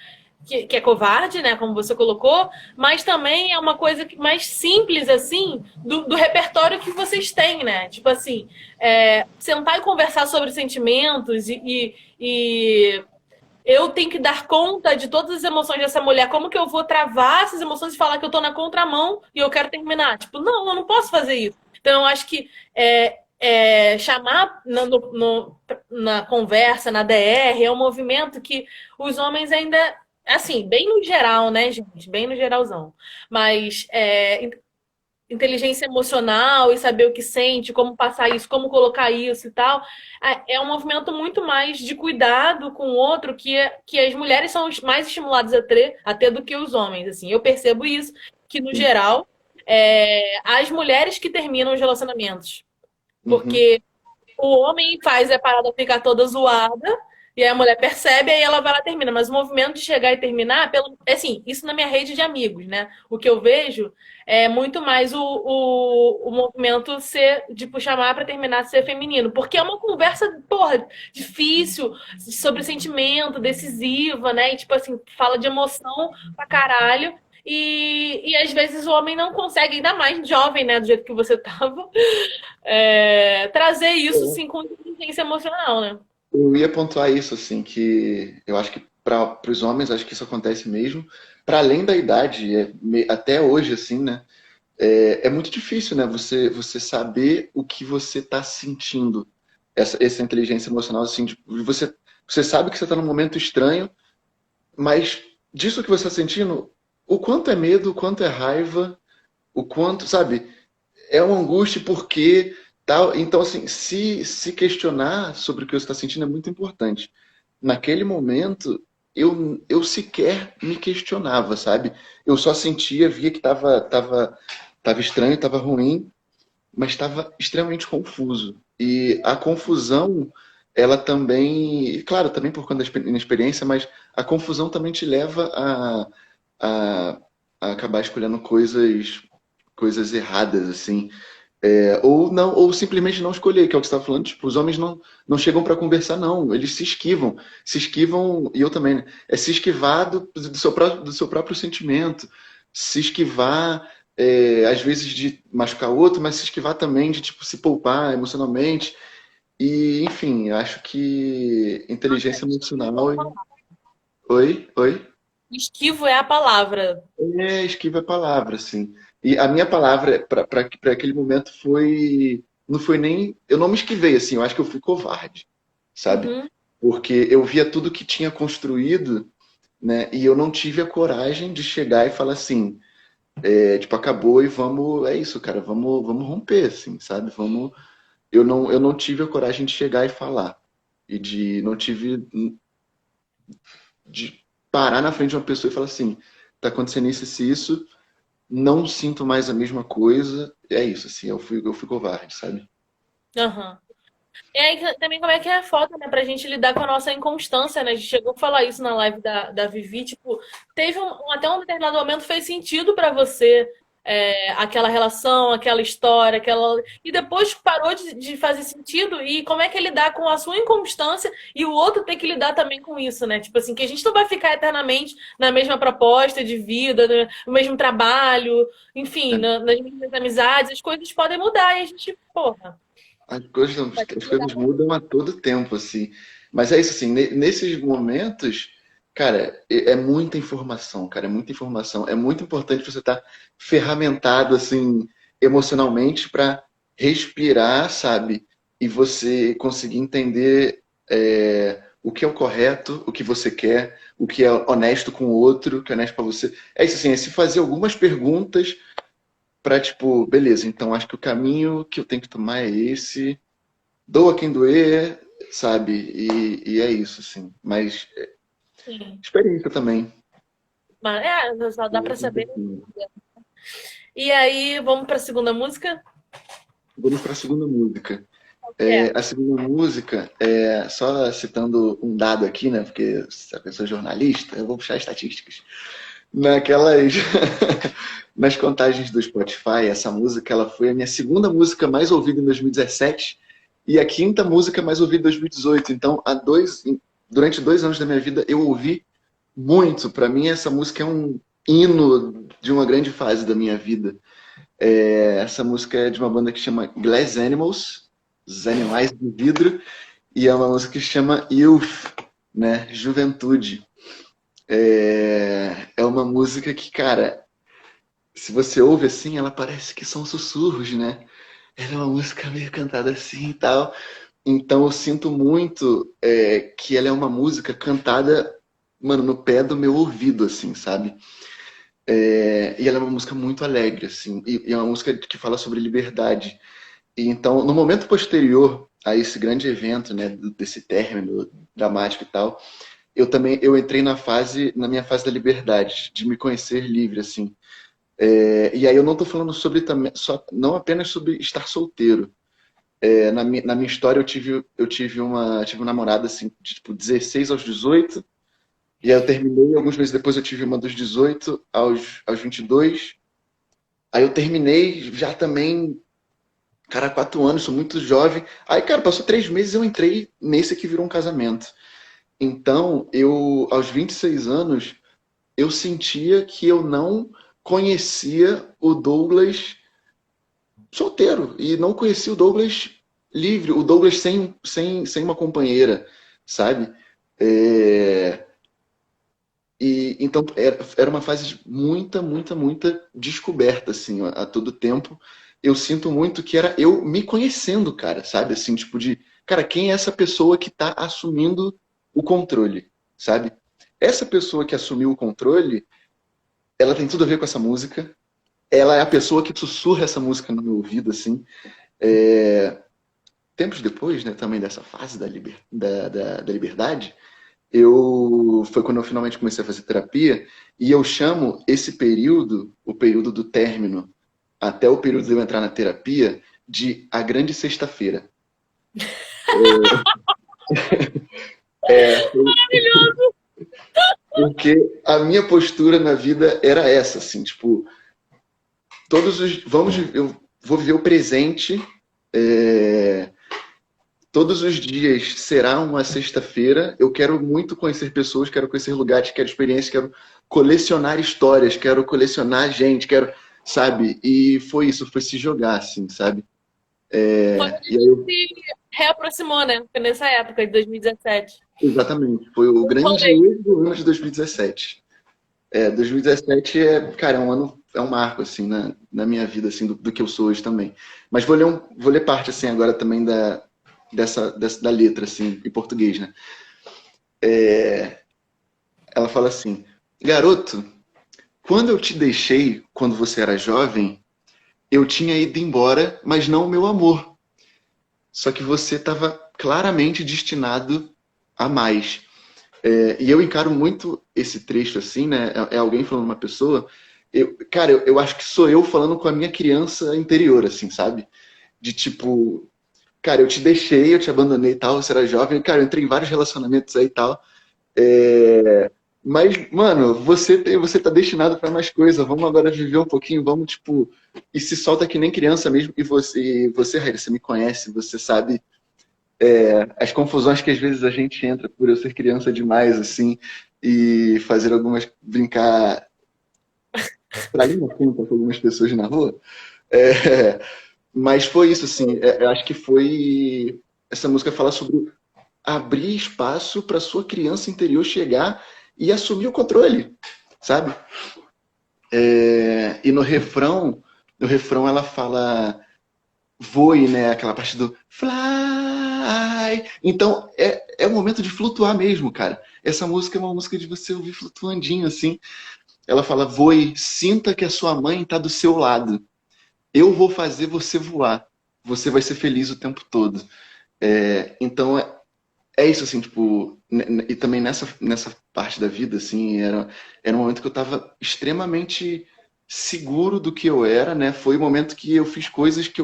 S1: que é covarde, né, como você colocou, mas também é uma coisa mais simples assim do repertório que vocês têm, né? Tipo assim, sentar e conversar sobre sentimentos e eu tenho que dar conta de todas as emoções dessa mulher. Como que eu vou travar essas emoções e falar que eu tô na contramão e eu quero terminar? Tipo, não, eu não posso fazer isso. Então, eu acho que chamar na conversa, na DR, é um movimento que os homens ainda, assim, bem no geral, né, gente? Bem no geralzão. Mas inteligência emocional e saber o que sente, como passar isso, como colocar isso e tal, é um movimento muito mais de cuidado com o outro que as mulheres são mais estimuladas a ter do que os homens. Assim, eu percebo isso, que no
S2: Sim.
S1: geral, as mulheres que terminam os relacionamentos,
S2: Uhum.
S1: porque o homem faz a parada ficar toda zoada, e aí a mulher percebe, aí ela vai lá e termina. Mas o movimento de chegar e terminar, assim, isso na minha rede de amigos, né? O que eu vejo é muito mais o movimento ser, de chamar para terminar ser feminino. Porque é uma conversa, porra, difícil, sobre sentimento, decisiva, né? E tipo assim, fala de emoção pra caralho. E às vezes o homem não consegue, ainda mais jovem, né? Do jeito que você tava, trazer isso assim com inteligência emocional, né?
S2: Eu ia pontuar isso, assim, que eu acho que para os homens, acho que isso acontece mesmo. Para além da idade, até hoje, assim, né? É muito difícil, né? Você saber o que você está sentindo. Essa inteligência emocional, assim, você sabe que você está num momento estranho, mas disso que você está sentindo, o quanto é medo, o quanto é raiva, o quanto, sabe? É uma angústia porque tal. Então, assim, se questionar sobre o que você está sentindo é muito importante. Naquele momento, eu sequer me questionava, sabe? Eu só sentia, via que tava estranho, estava ruim, mas estava extremamente confuso. E a confusão, ela também, e claro, também por conta da inexperiência, mas a confusão também te leva a, a acabar escolhendo coisas erradas, assim. Ou não, ou simplesmente não escolher, que é o que você estava falando. Tipo, os homens não chegam para conversar, não. Eles se esquivam, e eu também, né? É se esquivar do seu próprio sentimento, se esquivar. às vezes de machucar o outro, mas se esquivar também de, tipo, se poupar emocionalmente. E, enfim, acho que inteligência emocional... Oi? Oi?
S1: Esquivo é a palavra.
S2: Esquiva a palavra, assim. E a minha palavra para aquele momento foi... Não foi nem... Eu não me esquivei, assim. Eu acho que eu fui covarde, sabe?
S1: Uhum.
S2: Porque eu via tudo que tinha construído, né? E eu não tive a coragem de chegar e falar assim... tipo, acabou e vamos... É isso, cara. Vamos romper, assim, sabe? Vamos... Eu não tive a coragem de chegar e falar. E de... Não tive... De parar na frente de uma pessoa e falar assim... Tá acontecendo isso e isso não sinto mais a mesma coisa. É isso, assim, eu fui covarde, sabe?
S1: Aham. E aí também como é que é foda, né? Pra gente lidar com a nossa inconstância, né? A gente chegou a falar isso na live da Vivi, tipo, teve até um determinado momento fez sentido pra você aquela relação, aquela história, aquela. E depois parou de fazer sentido. E como é que é lidar com a sua inconstância e o outro ter que lidar também com isso, né? Tipo assim, que a gente não vai ficar eternamente na mesma proposta de vida, no mesmo trabalho, enfim, nas mesmas amizades, as coisas podem mudar e a gente, porra, vai ter
S2: As
S1: que lidar
S2: coisas
S1: com isso.
S2: mudam a todo tempo, assim. Mas é isso, assim, nesses momentos, cara, é muita informação, cara, é muita informação. É muito importante você estar ferramentado, assim, emocionalmente para respirar, sabe? E você conseguir entender o que é o correto, o que você quer, o que é honesto com o outro, o que é honesto para você. É isso, assim, é se fazer algumas perguntas para, tipo, beleza, então acho que o caminho que eu tenho que tomar é esse, doa quem doer, sabe? E é isso, assim. Mas
S1: Sim.
S2: experiência também.
S1: Mas só dá pra
S2: Um
S1: saber.
S2: pouquinho.
S1: E aí, vamos pra segunda música?
S2: Vamos para a segunda música.
S1: É.
S2: A segunda música, só citando um dado aqui, né? Porque se a pessoa é jornalista, eu vou puxar estatísticas. Naquelas, nas contagens do Spotify, essa música ela foi a minha segunda música mais ouvida em 2017 e a quinta música mais ouvida em 2018. Então, durante 2 anos da minha vida, eu ouvi muito. Para mim, essa música é um hino de uma grande fase da minha vida. Essa música é de uma banda que chama Glass Animals, os animais de vidro, e é uma música que chama Youth, né? Juventude. É uma música que, cara, se você ouve assim, ela parece que são sussurros, né? Ela é uma música meio cantada assim e tal. Então eu sinto muito que ela é uma música cantada, mano, no pé do meu ouvido, assim, sabe? E ela é uma música muito alegre, assim, e é uma música que fala sobre liberdade. E então, no momento posterior a esse grande evento, né, desse término dramático e tal, eu entrei na minha fase da liberdade, de me conhecer livre, assim. E aí eu não estou falando sobre também, não apenas sobre estar solteiro. Na minha história tive uma namorada assim, de tipo 16 aos 18, e aí eu terminei, alguns meses depois eu tive uma dos 18 aos 22. Aí eu terminei já também, cara, 4 anos, sou muito jovem. Aí, cara, passou 3 meses eu entrei nesse que virou um casamento. Então, aos 26 anos, eu sentia que eu não conhecia o Douglas solteiro e não conhecia o Douglas livre, o Douglas sem uma companheira, sabe? É, e então era uma fase de muita descoberta, assim, a todo tempo. Eu sinto muito que era eu me conhecendo, cara, sabe? Assim, tipo de, cara, quem é essa pessoa que tá assumindo o controle, sabe? Essa pessoa que assumiu o controle, ela tem tudo a ver com essa música. Ela é a pessoa que sussurra essa música no meu ouvido, assim. É, tempos depois, né, também dessa fase da liberdade, foi quando eu finalmente comecei a fazer terapia, e eu chamo esse período, o período do término, até o período de eu entrar na terapia, de a grande sexta-feira. Porque a minha postura na vida era essa, assim, tipo, eu vou viver o presente, é, todos os dias será uma sexta-feira. Eu quero muito conhecer pessoas, quero conhecer lugares, quero experiências, quero colecionar histórias, quero colecionar gente, quero, sabe? E foi isso, foi se jogar, assim, sabe?
S1: Foi onde
S2: E
S1: a
S2: aí
S1: gente se reaproximou, né? Foi nessa época de 2017.
S2: exatamente, foi o
S1: Eu
S2: grande
S1: chorei.
S2: erro do ano de 2017. 2017 cara, é um ano, é um marco, assim, na minha vida, assim, do que eu sou hoje também. Mas vou ler parte, assim, agora também da letra, assim, em português, né? Ela fala assim: Garoto, quando eu te deixei, quando você era jovem, eu tinha ido embora, mas não o meu amor. Só que você estava claramente destinado a mais. E eu encaro muito esse trecho assim, né? É alguém falando uma pessoa. Cara, eu acho que sou eu falando com a minha criança interior, assim, sabe? De tipo, cara, eu te deixei, eu te abandonei e tal, você era jovem, cara, eu entrei em vários relacionamentos aí e tal. Mas, mano, você tá destinado para mais coisa. Vamos agora viver um pouquinho, vamos, tipo, e se solta que nem criança mesmo. Raíssa, você me conhece, você sabe as confusões que às vezes a gente entra por eu ser criança demais, assim, e fazer algumas, brincar pra linha conta com algumas pessoas na rua. É, mas foi isso, assim, eu acho que foi. Essa música fala sobre abrir espaço para sua criança interior chegar e assumir o controle, sabe? E no refrão ela fala voe, né? Aquela parte do fly. Então é o momento de flutuar mesmo, cara. Essa música é uma música de você ouvir flutuandinho, assim. Ela fala: voe, sinta que a sua mãe está do seu lado. Eu vou fazer você voar. Você vai ser feliz o tempo todo. Então é isso, assim, tipo. E também nessa parte da vida, assim, era um momento que eu estava extremamente seguro do que eu era, né? Foi o momento que eu fiz coisas que,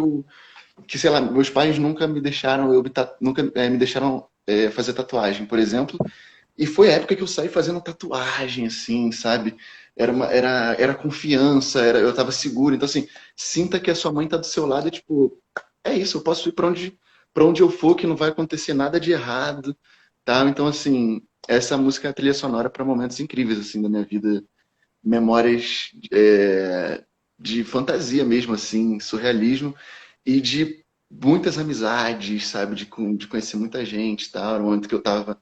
S2: sei lá, meus pais nunca me deixaram, nunca me deixaram fazer tatuagem, por exemplo. E foi a época que eu saí fazendo tatuagem, assim, sabe? Era confiança, eu tava seguro. Então, assim, sinta que a sua mãe tá do seu lado, e, tipo, é isso, eu posso ir pra onde eu for, que não vai acontecer nada de errado, tá? Então, assim, essa música é a trilha sonora para momentos incríveis, assim, da minha vida. Memórias de fantasia mesmo, assim, surrealismo e de muitas amizades, sabe? De conhecer muita gente, tal. No momento que eu tava,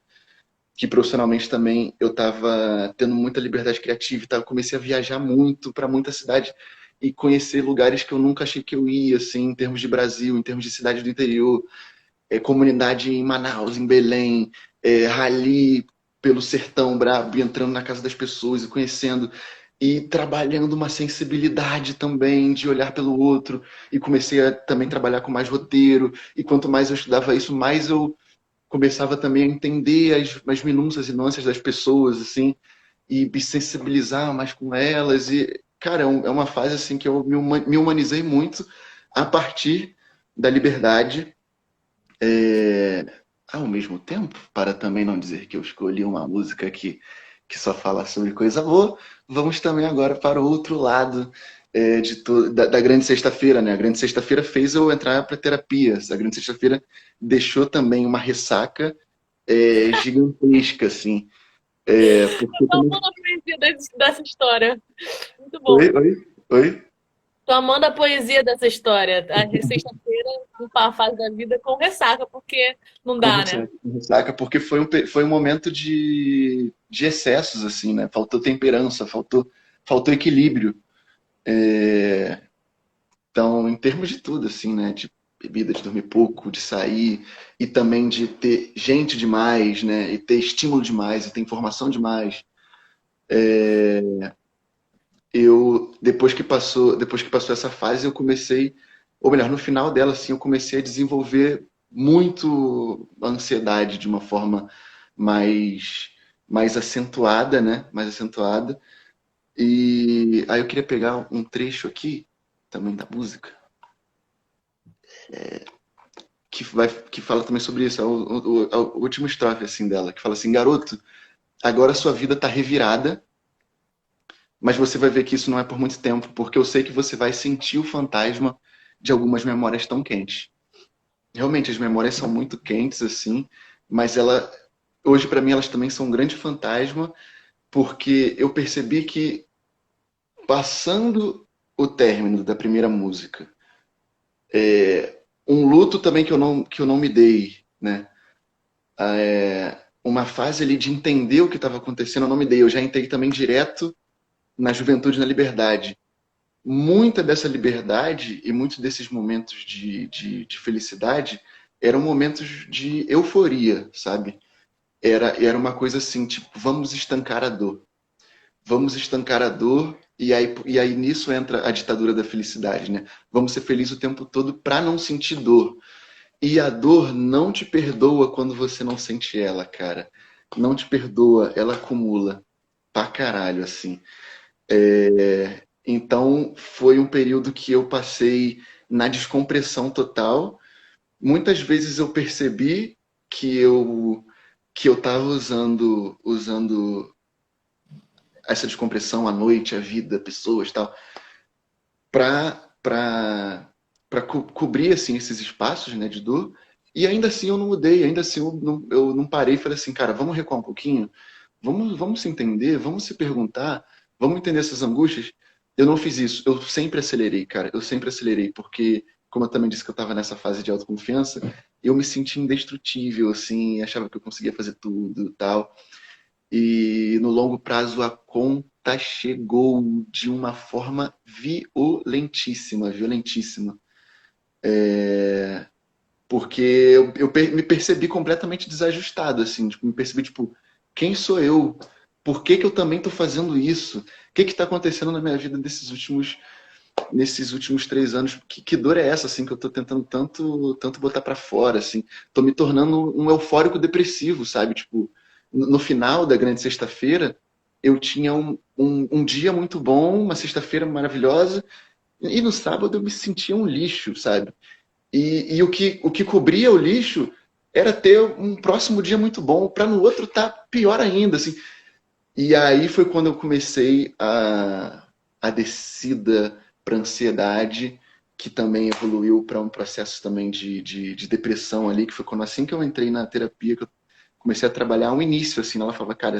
S2: que profissionalmente também eu tava tendo muita liberdade criativa, e tal. Eu comecei a viajar muito para muita cidade e conhecer lugares que eu nunca achei que eu ia, assim, em termos de Brasil, em termos de cidade do interior, comunidade em Manaus, em Belém, rali pelo sertão brabo, e entrando na casa das pessoas e conhecendo e trabalhando uma sensibilidade também de olhar pelo outro, e comecei a também trabalhar com mais roteiro, e quanto mais eu estudava isso, mais eu começava também a entender as minúcias e nuances das pessoas, assim, e me sensibilizar mais com elas, e, cara, é uma fase, assim, que eu me humanizei muito a partir da liberdade, é, ao mesmo tempo, para também não dizer que eu escolhi uma música que só fala sobre coisa boa, vamos também agora para o outro lado da Grande Sexta-feira, né? A Grande Sexta-feira fez eu entrar para terapia. A Grande Sexta-feira deixou também uma ressaca gigantesca, assim. Porque
S1: Tô
S2: também...
S1: amando a poesia dessa história. Muito
S2: Oi,
S1: bom.
S2: oi, oi.
S1: Tô amando a poesia dessa história. A sexta-feira, uma fase da vida com ressaca, porque não dá, né?
S2: Com ressaca, porque foi um momento de excessos, assim, né? Faltou temperança, faltou equilíbrio. Então, em termos de tudo, assim, né? De bebida, de dormir pouco, de sair, e também de ter gente demais, né? E ter estímulo demais, e ter informação demais. Depois que passou essa fase, eu comecei, ou melhor, no final dela, assim, eu comecei a desenvolver muito a ansiedade de uma forma mais, mais acentuada, né? Mais acentuada. E aí eu queria pegar um trecho aqui, também da música, que fala também sobre isso, é o último estrofe assim dela, que fala assim: garoto, agora sua vida tá revirada, mas você vai ver que isso não é por muito tempo, porque eu sei que você vai sentir o fantasma de algumas memórias tão quentes. Realmente as memórias são muito quentes assim, mas hoje para mim elas também são um grande fantasma, porque eu percebi que passando o término da primeira música. Um luto também que eu não me dei, né? Uma fase ali de entender o que estava acontecendo, eu não me dei. Eu já entrei também direto na juventude, na liberdade. Muita dessa liberdade e muitos desses momentos de felicidade eram momentos de euforia, sabe? Era uma coisa assim, tipo, vamos estancar a dor. Vamos estancar a dor e aí nisso entra a ditadura da felicidade, né? Vamos ser felizes o tempo todo para não sentir dor. E a dor não te perdoa quando você não sente ela, cara. Não te perdoa, ela acumula pra caralho, assim. Então, foi um período que eu passei na descompressão total. Muitas vezes eu percebi que eu estava usando essa descompressão, a noite, a vida, pessoas, tal, para cobrir assim esses espaços, né, de dor. E ainda assim eu não mudei, ainda assim eu não parei e falei assim, cara, vamos recuar um pouquinho, vamos se entender, vamos se perguntar, vamos entender essas angústias. Eu não fiz isso, eu sempre acelerei, cara, eu sempre acelerei, porque, como eu também disse que eu estava nessa fase de autoconfiança, eu me sentia indestrutível, assim, achava que eu conseguia fazer tudo e tal. E no longo prazo a conta chegou de uma forma violentíssima, violentíssima. Porque me percebi completamente desajustado, assim, tipo, me percebi, tipo, quem sou eu? Por que que eu também estou fazendo isso? O que está acontecendo na minha vida nesses últimos 3 anos? Que dor é essa, assim, que eu estou tentando tanto botar para fora, assim? Tô me tornando um eufórico depressivo, sabe? Tipo, no final da grande sexta-feira, eu tinha um dia muito bom, uma sexta-feira maravilhosa, e no sábado eu me sentia um lixo, sabe? E o que cobria o lixo era ter um próximo dia muito bom, para no outro tá pior ainda, assim. E aí foi quando eu comecei a descida para ansiedade, que também evoluiu para um processo também de depressão ali, que foi quando assim que eu entrei na terapia, que eu comecei a trabalhar o início, assim, ela falava, cara,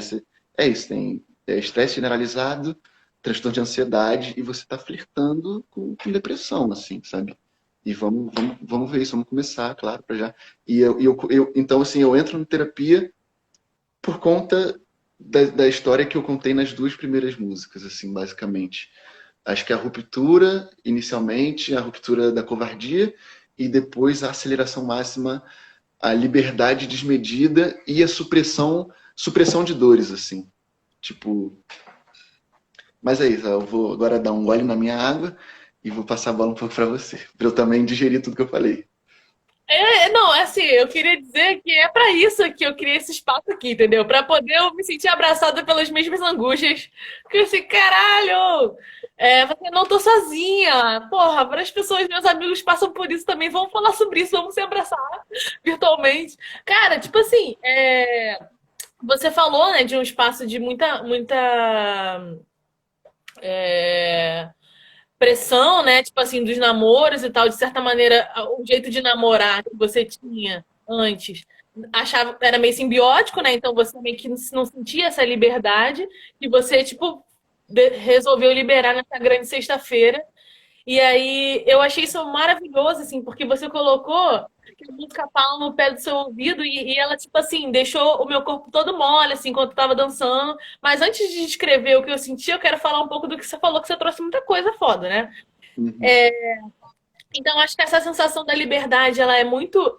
S2: é isso, tem estresse generalizado, transtorno de ansiedade, e você está flertando com depressão, assim, sabe? E vamos ver isso, vamos começar, claro, para já. Então, assim, eu entro na terapia por conta da história que eu contei nas duas primeiras músicas, assim, basicamente. Acho que a ruptura, inicialmente, a ruptura da covardia, e depois a aceleração máxima, a liberdade desmedida e a supressão de dores, assim. Tipo, mas é isso, eu vou agora dar um gole na minha água e vou passar a bola um pouco para você, para eu também digerir tudo que eu falei.
S1: Não, assim, eu queria dizer que é pra isso que eu criei esse espaço aqui, entendeu? Pra poder eu me sentir abraçada pelas mesmas angústias. Porque assim, caralho, você não tô sozinha. Porra, várias pessoas, meus amigos passam por isso também. Vamos falar sobre isso, vamos se abraçar virtualmente. Cara, tipo assim, você falou, né, de um espaço de muita pressão, né? Tipo assim, dos namoros e tal, de certa maneira, o jeito de namorar que você tinha antes achava era meio simbiótico, né? Então você meio que não sentia essa liberdade e você, tipo, resolveu liberar nessa grande sexta-feira. E aí eu achei isso maravilhoso, assim, porque você colocou que a música fala no pé do seu ouvido e ela, tipo assim, deixou o meu corpo todo mole, assim, enquanto eu tava dançando. Mas antes de descrever o que eu senti, eu quero falar um pouco do que você falou, que você trouxe muita coisa foda, né?
S2: Uhum.
S1: Então, acho que essa sensação da liberdade, ela é muito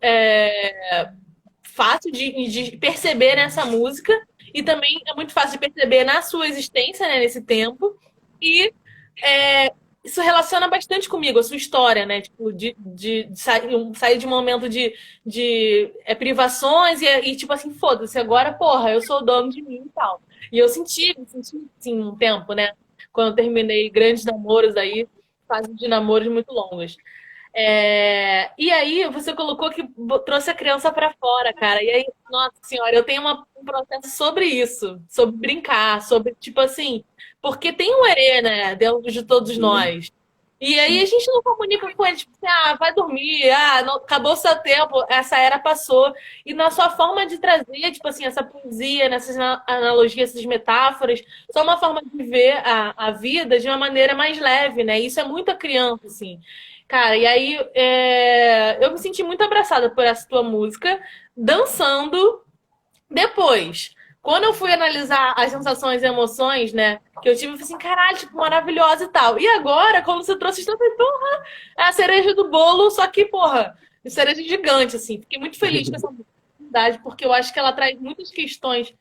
S1: fácil de perceber nessa música e também é muito fácil de perceber na sua existência, né, nesse tempo. E isso relaciona bastante comigo, a sua história, né? Tipo, de sair de um momento de privações e, tipo assim, foda-se, agora, porra, eu sou dono de mim e tal. E eu senti assim, um tempo, né? Quando eu terminei grandes namoros aí, fases de namoros muito longas. E aí você colocou que trouxe a criança para fora, cara. E aí, nossa senhora, eu tenho um processo sobre isso, sobre brincar, sobre tipo assim, porque tem um herê, né, dentro de todos
S2: Sim.
S1: nós. E aí a
S2: sim.
S1: gente não comunica com eles, tipo assim, ah, vai dormir, ah, não, acabou seu tempo, essa era passou. E na sua forma de trazer, tipo assim, essa poesia, nessas analogias, essas metáforas, só uma forma de ver a vida de uma maneira mais leve, né? Isso é muito a criança, assim. Cara, e aí eu me senti muito abraçada por essa tua música, dançando. Depois, quando eu fui analisar as sensações e emoções, né, que eu tive, eu falei assim, caralho, tipo, maravilhosa e tal. E agora, quando você trouxe isso, eu falei, porra, é a cereja do bolo, só que, porra, cereja gigante, assim. Fiquei muito feliz com essa oportunidade, porque eu acho que ela traz muitas questões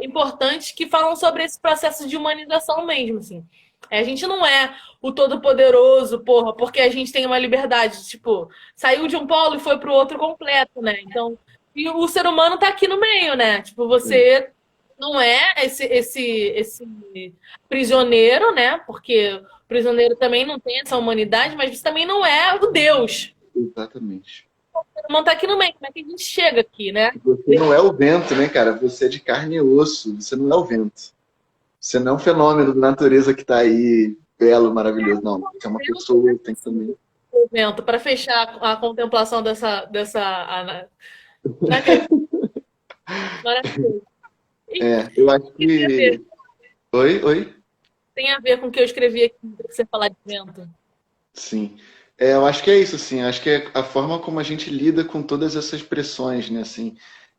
S1: importantes que falam sobre esse processo de humanização mesmo, assim. A gente não é o todo-poderoso, porra, porque a gente tem uma liberdade, tipo, saiu de um polo e foi pro outro completo, né? Então, e o ser humano tá aqui no meio, né? Tipo,
S2: É,
S1: você não é esse prisioneiro, né? Porque o prisioneiro também não tem essa humanidade, mas você também não é o Deus.
S2: exatamente.
S1: O ser humano tá aqui no meio. Como é que a gente chega aqui, né?
S2: Você não é o vento, né, cara? Você é de carne e osso. Você não é o vento. Você não é um fenômeno da natureza que está aí, belo, maravilhoso. Não, você é uma pessoa, tem que também.
S1: Evento para fechar a contemplação né, maravilhoso. E
S2: É, eu acho
S1: tem a ver,
S2: que. Oi, oi?
S1: tem a ver com o que eu escrevi aqui, que você falar de vento.
S2: Sim. É, eu acho que é isso, assim. Acho que é a forma como a gente lida com todas essas pressões, né? Assim,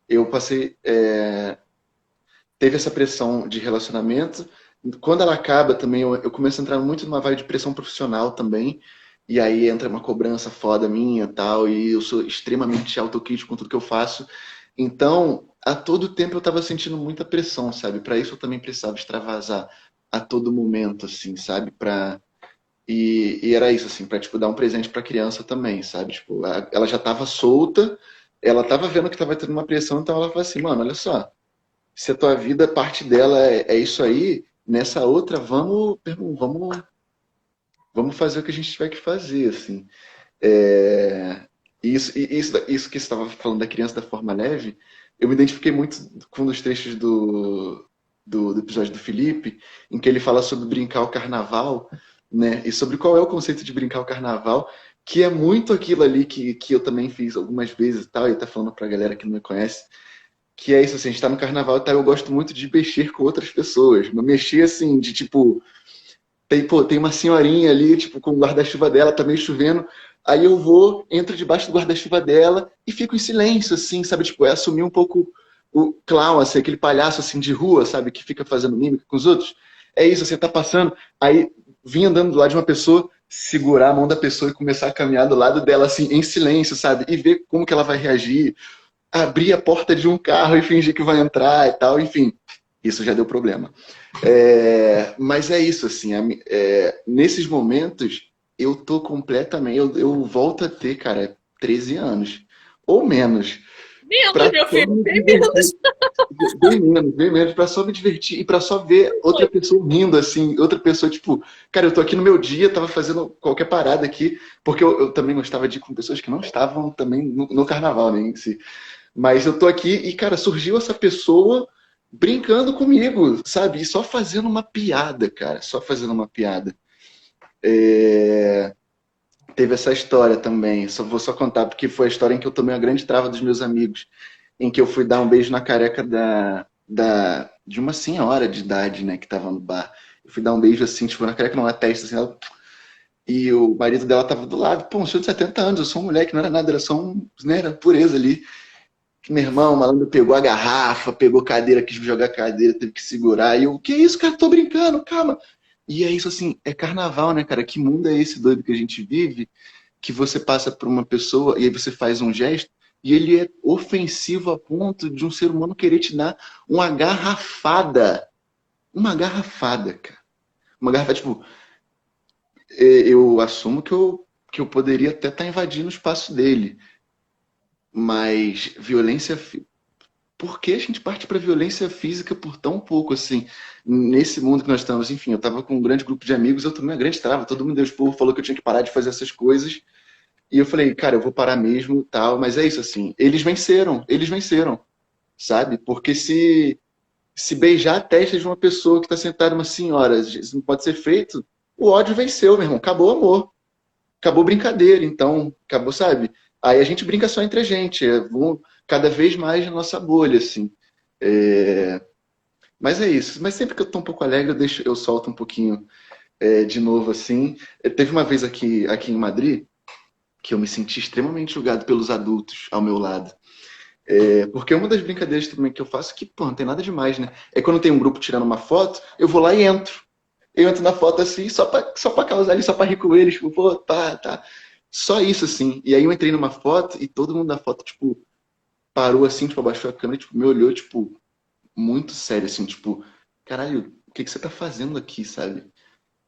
S2: eu passei. Teve essa pressão de relacionamento. Quando ela acaba também, eu começo a entrar muito numa vibe de pressão profissional também. E aí entra uma cobrança foda minha tal. E eu sou extremamente autocrítico com tudo que eu faço. Então, a todo tempo eu estava sentindo muita pressão, sabe? Para isso eu também precisava extravasar a todo momento, assim, sabe? E era isso, assim, para tipo, dar um presente para a criança também, sabe? Tipo, ela já estava solta, ela estava vendo que estava tendo uma pressão, então ela falou assim, mano, olha só, se a tua vida, parte dela é isso aí, nessa outra, vamos fazer o que a gente tiver que fazer, assim. É, isso que você estava falando da criança da forma leve, eu me identifiquei muito com um dos trechos do episódio do Felipe, em que ele fala sobre brincar o carnaval, né? E sobre qual é o conceito de brincar o carnaval, que é muito aquilo ali que eu também fiz algumas vezes e tal, e até falando pra galera que não me conhece, que é isso, assim, a gente tá no carnaval e tal, eu gosto muito de mexer com outras pessoas. Não mexer assim, de tipo, tem uma senhorinha ali, tipo, com o guarda-chuva dela, tá meio chovendo. Aí eu vou, entro debaixo do guarda-chuva dela e fico em silêncio, assim, sabe? Tipo, é assumir um pouco o clown, assim, aquele palhaço, assim, de rua, sabe? Que fica fazendo mímica com os outros. É isso, você tá passando, aí vim andando do lado de uma pessoa, segurar a mão da pessoa e começar a caminhar do lado dela, assim, em silêncio, sabe? E ver como que ela vai reagir. Abrir a porta de um carro e fingir que vai entrar e tal, enfim. Isso já deu problema. Mas é isso, assim, nesses momentos eu tô completamente, eu volto a ter, cara, 13 anos, ou menos,
S1: Menos,
S2: pra
S1: meu
S2: só
S1: filho,
S2: me
S1: tem
S2: divertir,
S1: menos.
S2: bem menos, pra só me divertir e pra só ver outra pessoa rindo, assim, outra pessoa, tipo, cara, eu tô aqui no meu dia, tava fazendo qualquer parada aqui, porque eu também gostava de ir com pessoas que não estavam também no carnaval, né, em si. Mas eu tô aqui e, cara, surgiu essa pessoa brincando comigo, sabe? E só fazendo uma piada, cara. Só fazendo uma piada. Teve essa história também. Só vou só contar, porque foi a história em que eu tomei uma grande trava dos meus amigos. Em que eu fui dar um beijo na careca de uma senhora de idade, né, que tava no bar. Eu fui dar um beijo assim, tipo, na careca, não, na testa, assim, e o marido dela tava do lado. Pô, um senhor de 70 anos, eu sou um moleque, não era nada, era só né, era pureza ali. Que meu irmão, o malandro pegou a garrafa, pegou cadeira, quis jogar cadeira, teve que segurar. E eu, que isso, cara? Tô brincando, calma. E é isso assim, é carnaval, né, cara? Que mundo é esse doido que a gente vive? Que você passa por uma pessoa e aí você faz um gesto e ele é ofensivo a ponto de um ser humano querer te dar uma garrafada. Uma garrafada, cara. Uma garrafa, tipo, eu assumo que eu poderia até estar invadindo o espaço dele, mas violência por que a gente parte para violência física por tão pouco, assim, nesse mundo que nós estamos? Enfim, eu estava com um grande grupo de amigos, eu tomei uma grande trava, todo mundo deu esporro, falou que eu tinha que parar de fazer essas coisas, e eu falei, cara, eu vou parar mesmo, tal, mas é isso, assim, eles venceram, sabe? Porque se beijar a testa de uma pessoa que está sentada, uma senhora, isso não pode ser feito, o ódio venceu, meu irmão. Acabou o amor. Acabou brincadeira, então, acabou, sabe? Aí a gente brinca só entre a gente, vamos cada vez mais na nossa bolha, assim. É, mas é isso. Mas sempre que eu tô um pouco alegre, eu solto um pouquinho de novo, assim. Teve uma vez aqui em Madrid que eu me senti extremamente julgado pelos adultos ao meu lado. Porque uma das brincadeiras também que eu faço, que, pô, não tem nada demais, né? É quando tem um grupo tirando uma foto, eu vou lá e entro. Eu entro na foto assim, só pra causar ali, só pra rir com eles, tipo, pô, tá. Só isso, assim. E aí eu entrei numa foto e todo mundo da foto, tipo, parou assim, tipo, abaixou a câmera, tipo, me olhou, tipo, muito sério, assim, tipo, caralho, o que que você tá fazendo aqui, sabe?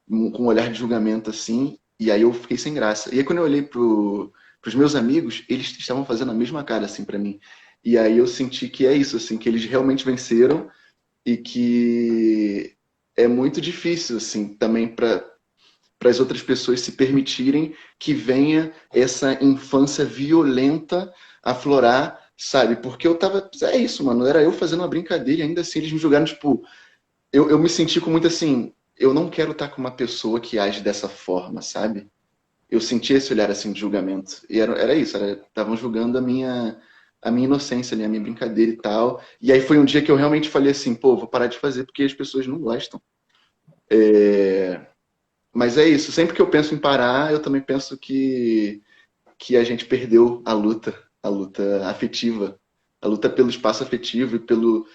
S2: Com um olhar de julgamento, assim, e aí eu fiquei sem graça. E aí quando eu olhei pros meus amigos, eles estavam fazendo a mesma cara, assim, pra mim. E aí eu senti que é isso, assim, que eles realmente venceram e que é muito difícil, assim, também para as outras pessoas se permitirem que venha essa infância violenta aflorar, sabe? Porque eu tava. É isso, mano. Era eu fazendo uma brincadeira e ainda assim eles me julgaram, tipo. Eu me senti com muito assim. Eu não quero estar com uma pessoa que age dessa forma, sabe? Eu senti esse olhar assim de julgamento. E era isso, estavam julgando a minha inocência ali, a minha brincadeira e tal. E aí foi um dia que eu realmente falei assim, pô, vou parar de fazer porque as pessoas não gostam. Mas é isso, sempre que eu penso em parar, eu também penso que a gente perdeu a luta afetiva, a luta pelo espaço afetivo e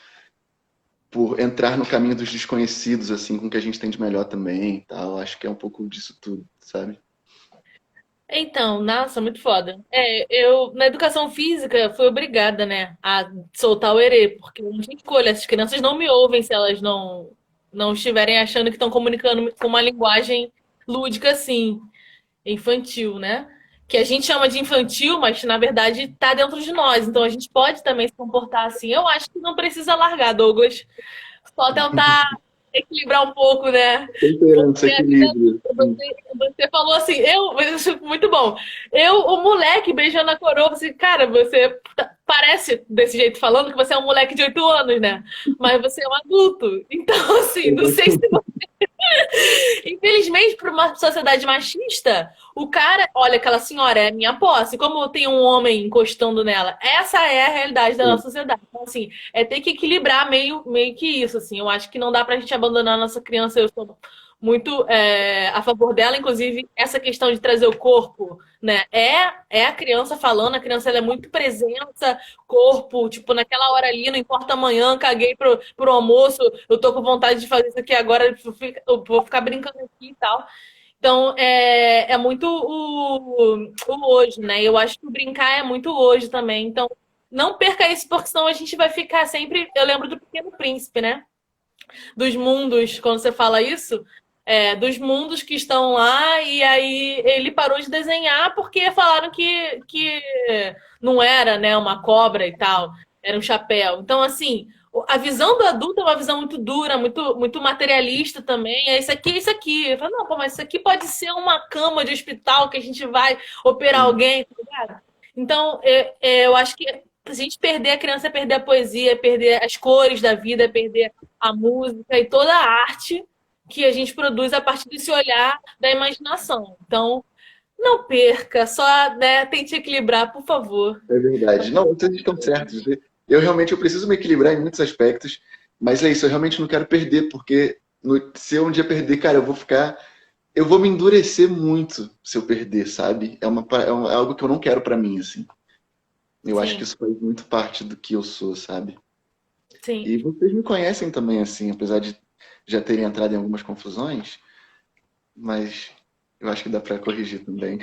S2: por entrar no caminho dos desconhecidos, assim, com o que a gente tem de melhor também e tal. Acho que é um pouco disso tudo, sabe?
S1: Então, nossa, muito foda. Eu, na educação física, fui obrigada, né, a soltar o erê, porque não tinha escolha. As crianças não me ouvem se elas não estiverem achando que estão comunicando com uma linguagem lúdica, assim, infantil, né? Que a gente chama de infantil, mas na verdade está dentro de nós. Então a gente pode também se comportar assim. Eu acho que não precisa largar, Douglas. Só tentar equilibrar um pouco, né?
S2: Temperança,
S1: Porque a vida,
S2: equilíbrio.
S1: você falou assim, muito bom. O moleque beijando a coroa, você, cara, você parece desse jeito falando que você é um moleque de 8 anos, né? Mas você é um adulto. Então, assim, não sei se infelizmente, para uma sociedade machista, o cara, olha, aquela senhora é minha posse, como tem um homem encostando nela. Essa é a realidade da nossa sociedade. Então, assim, é ter que equilibrar meio que isso, assim. Eu acho que não dá pra gente abandonar a nossa criança. Eu sou muito a favor dela, inclusive, essa questão de trazer o corpo, né? É a criança falando, a criança ela é muito presença, corpo, tipo, naquela hora ali, não importa amanhã, caguei pro almoço, eu tô com vontade de fazer isso aqui agora, eu vou ficar brincando aqui e tal. Então, é muito o hoje, né? Eu acho que o brincar é muito hoje também. Então, não perca isso, porque senão a gente vai ficar sempre. Eu lembro do Pequeno Príncipe, né? Dos mundos, quando você fala isso, dos mundos que estão lá, e aí ele parou de desenhar porque falaram que não era, né, uma cobra e tal, era um chapéu. Então, assim, a visão do adulto é uma visão muito dura, muito materialista também. É isso aqui, é isso aqui. Eu falo, não, pô, mas isso aqui pode ser uma cama de hospital que a gente vai operar alguém, tá ligado? Então, eu acho que se a gente perder a criança, é perder a poesia, é perder as cores da vida, é perder a música e toda a arte que a gente produz a partir desse olhar da imaginação. Então, não perca, só né, tente equilibrar, por favor.
S2: É verdade. Não, vocês estão certos. Eu preciso me equilibrar em muitos aspectos, mas é isso, eu realmente não quero perder, porque se eu um dia perder, cara, eu vou me endurecer muito se eu perder, sabe? É algo que eu não quero pra mim, assim. Eu acho que
S1: Sim,
S2: isso faz muito parte do que eu sou, sabe?
S1: sim.
S2: E vocês me conhecem também, assim, apesar de já terem entrado em algumas confusões, mas eu acho que dá pra corrigir também.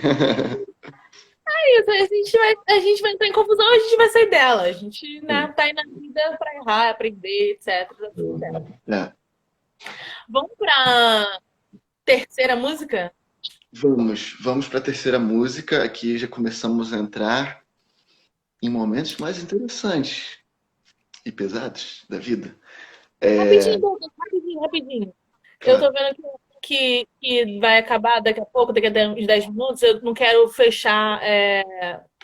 S1: É isso, a gente vai entrar em confusão, a gente vai sair dela. A gente, né, tá aí na vida pra errar, aprender, etc. Tá tudo certo.
S2: É.
S1: Vamos pra terceira música?
S2: Vamos para a terceira música. Aqui já começamos a entrar em momentos mais interessantes e pesados da vida.
S1: Rapidinho, Douglas, rapidinho, rapidinho. Eu
S2: Claro.
S1: tô vendo que vai acabar daqui a pouco, daqui a uns 10 minutos. Eu não quero fechar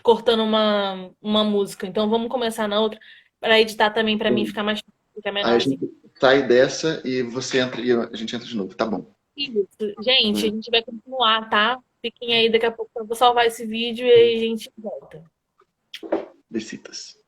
S1: cortando uma música. Então vamos começar na outra para editar também, para mim ficar mais ficar
S2: Aí a
S1: menorzinho.
S2: gente sai dessa e você entra e a gente entra de novo. Tá bom.
S1: Isso. Gente, a gente vai continuar, tá? Fiquem aí, daqui a pouco eu vou salvar esse vídeo e aí a gente volta.
S2: Besitas.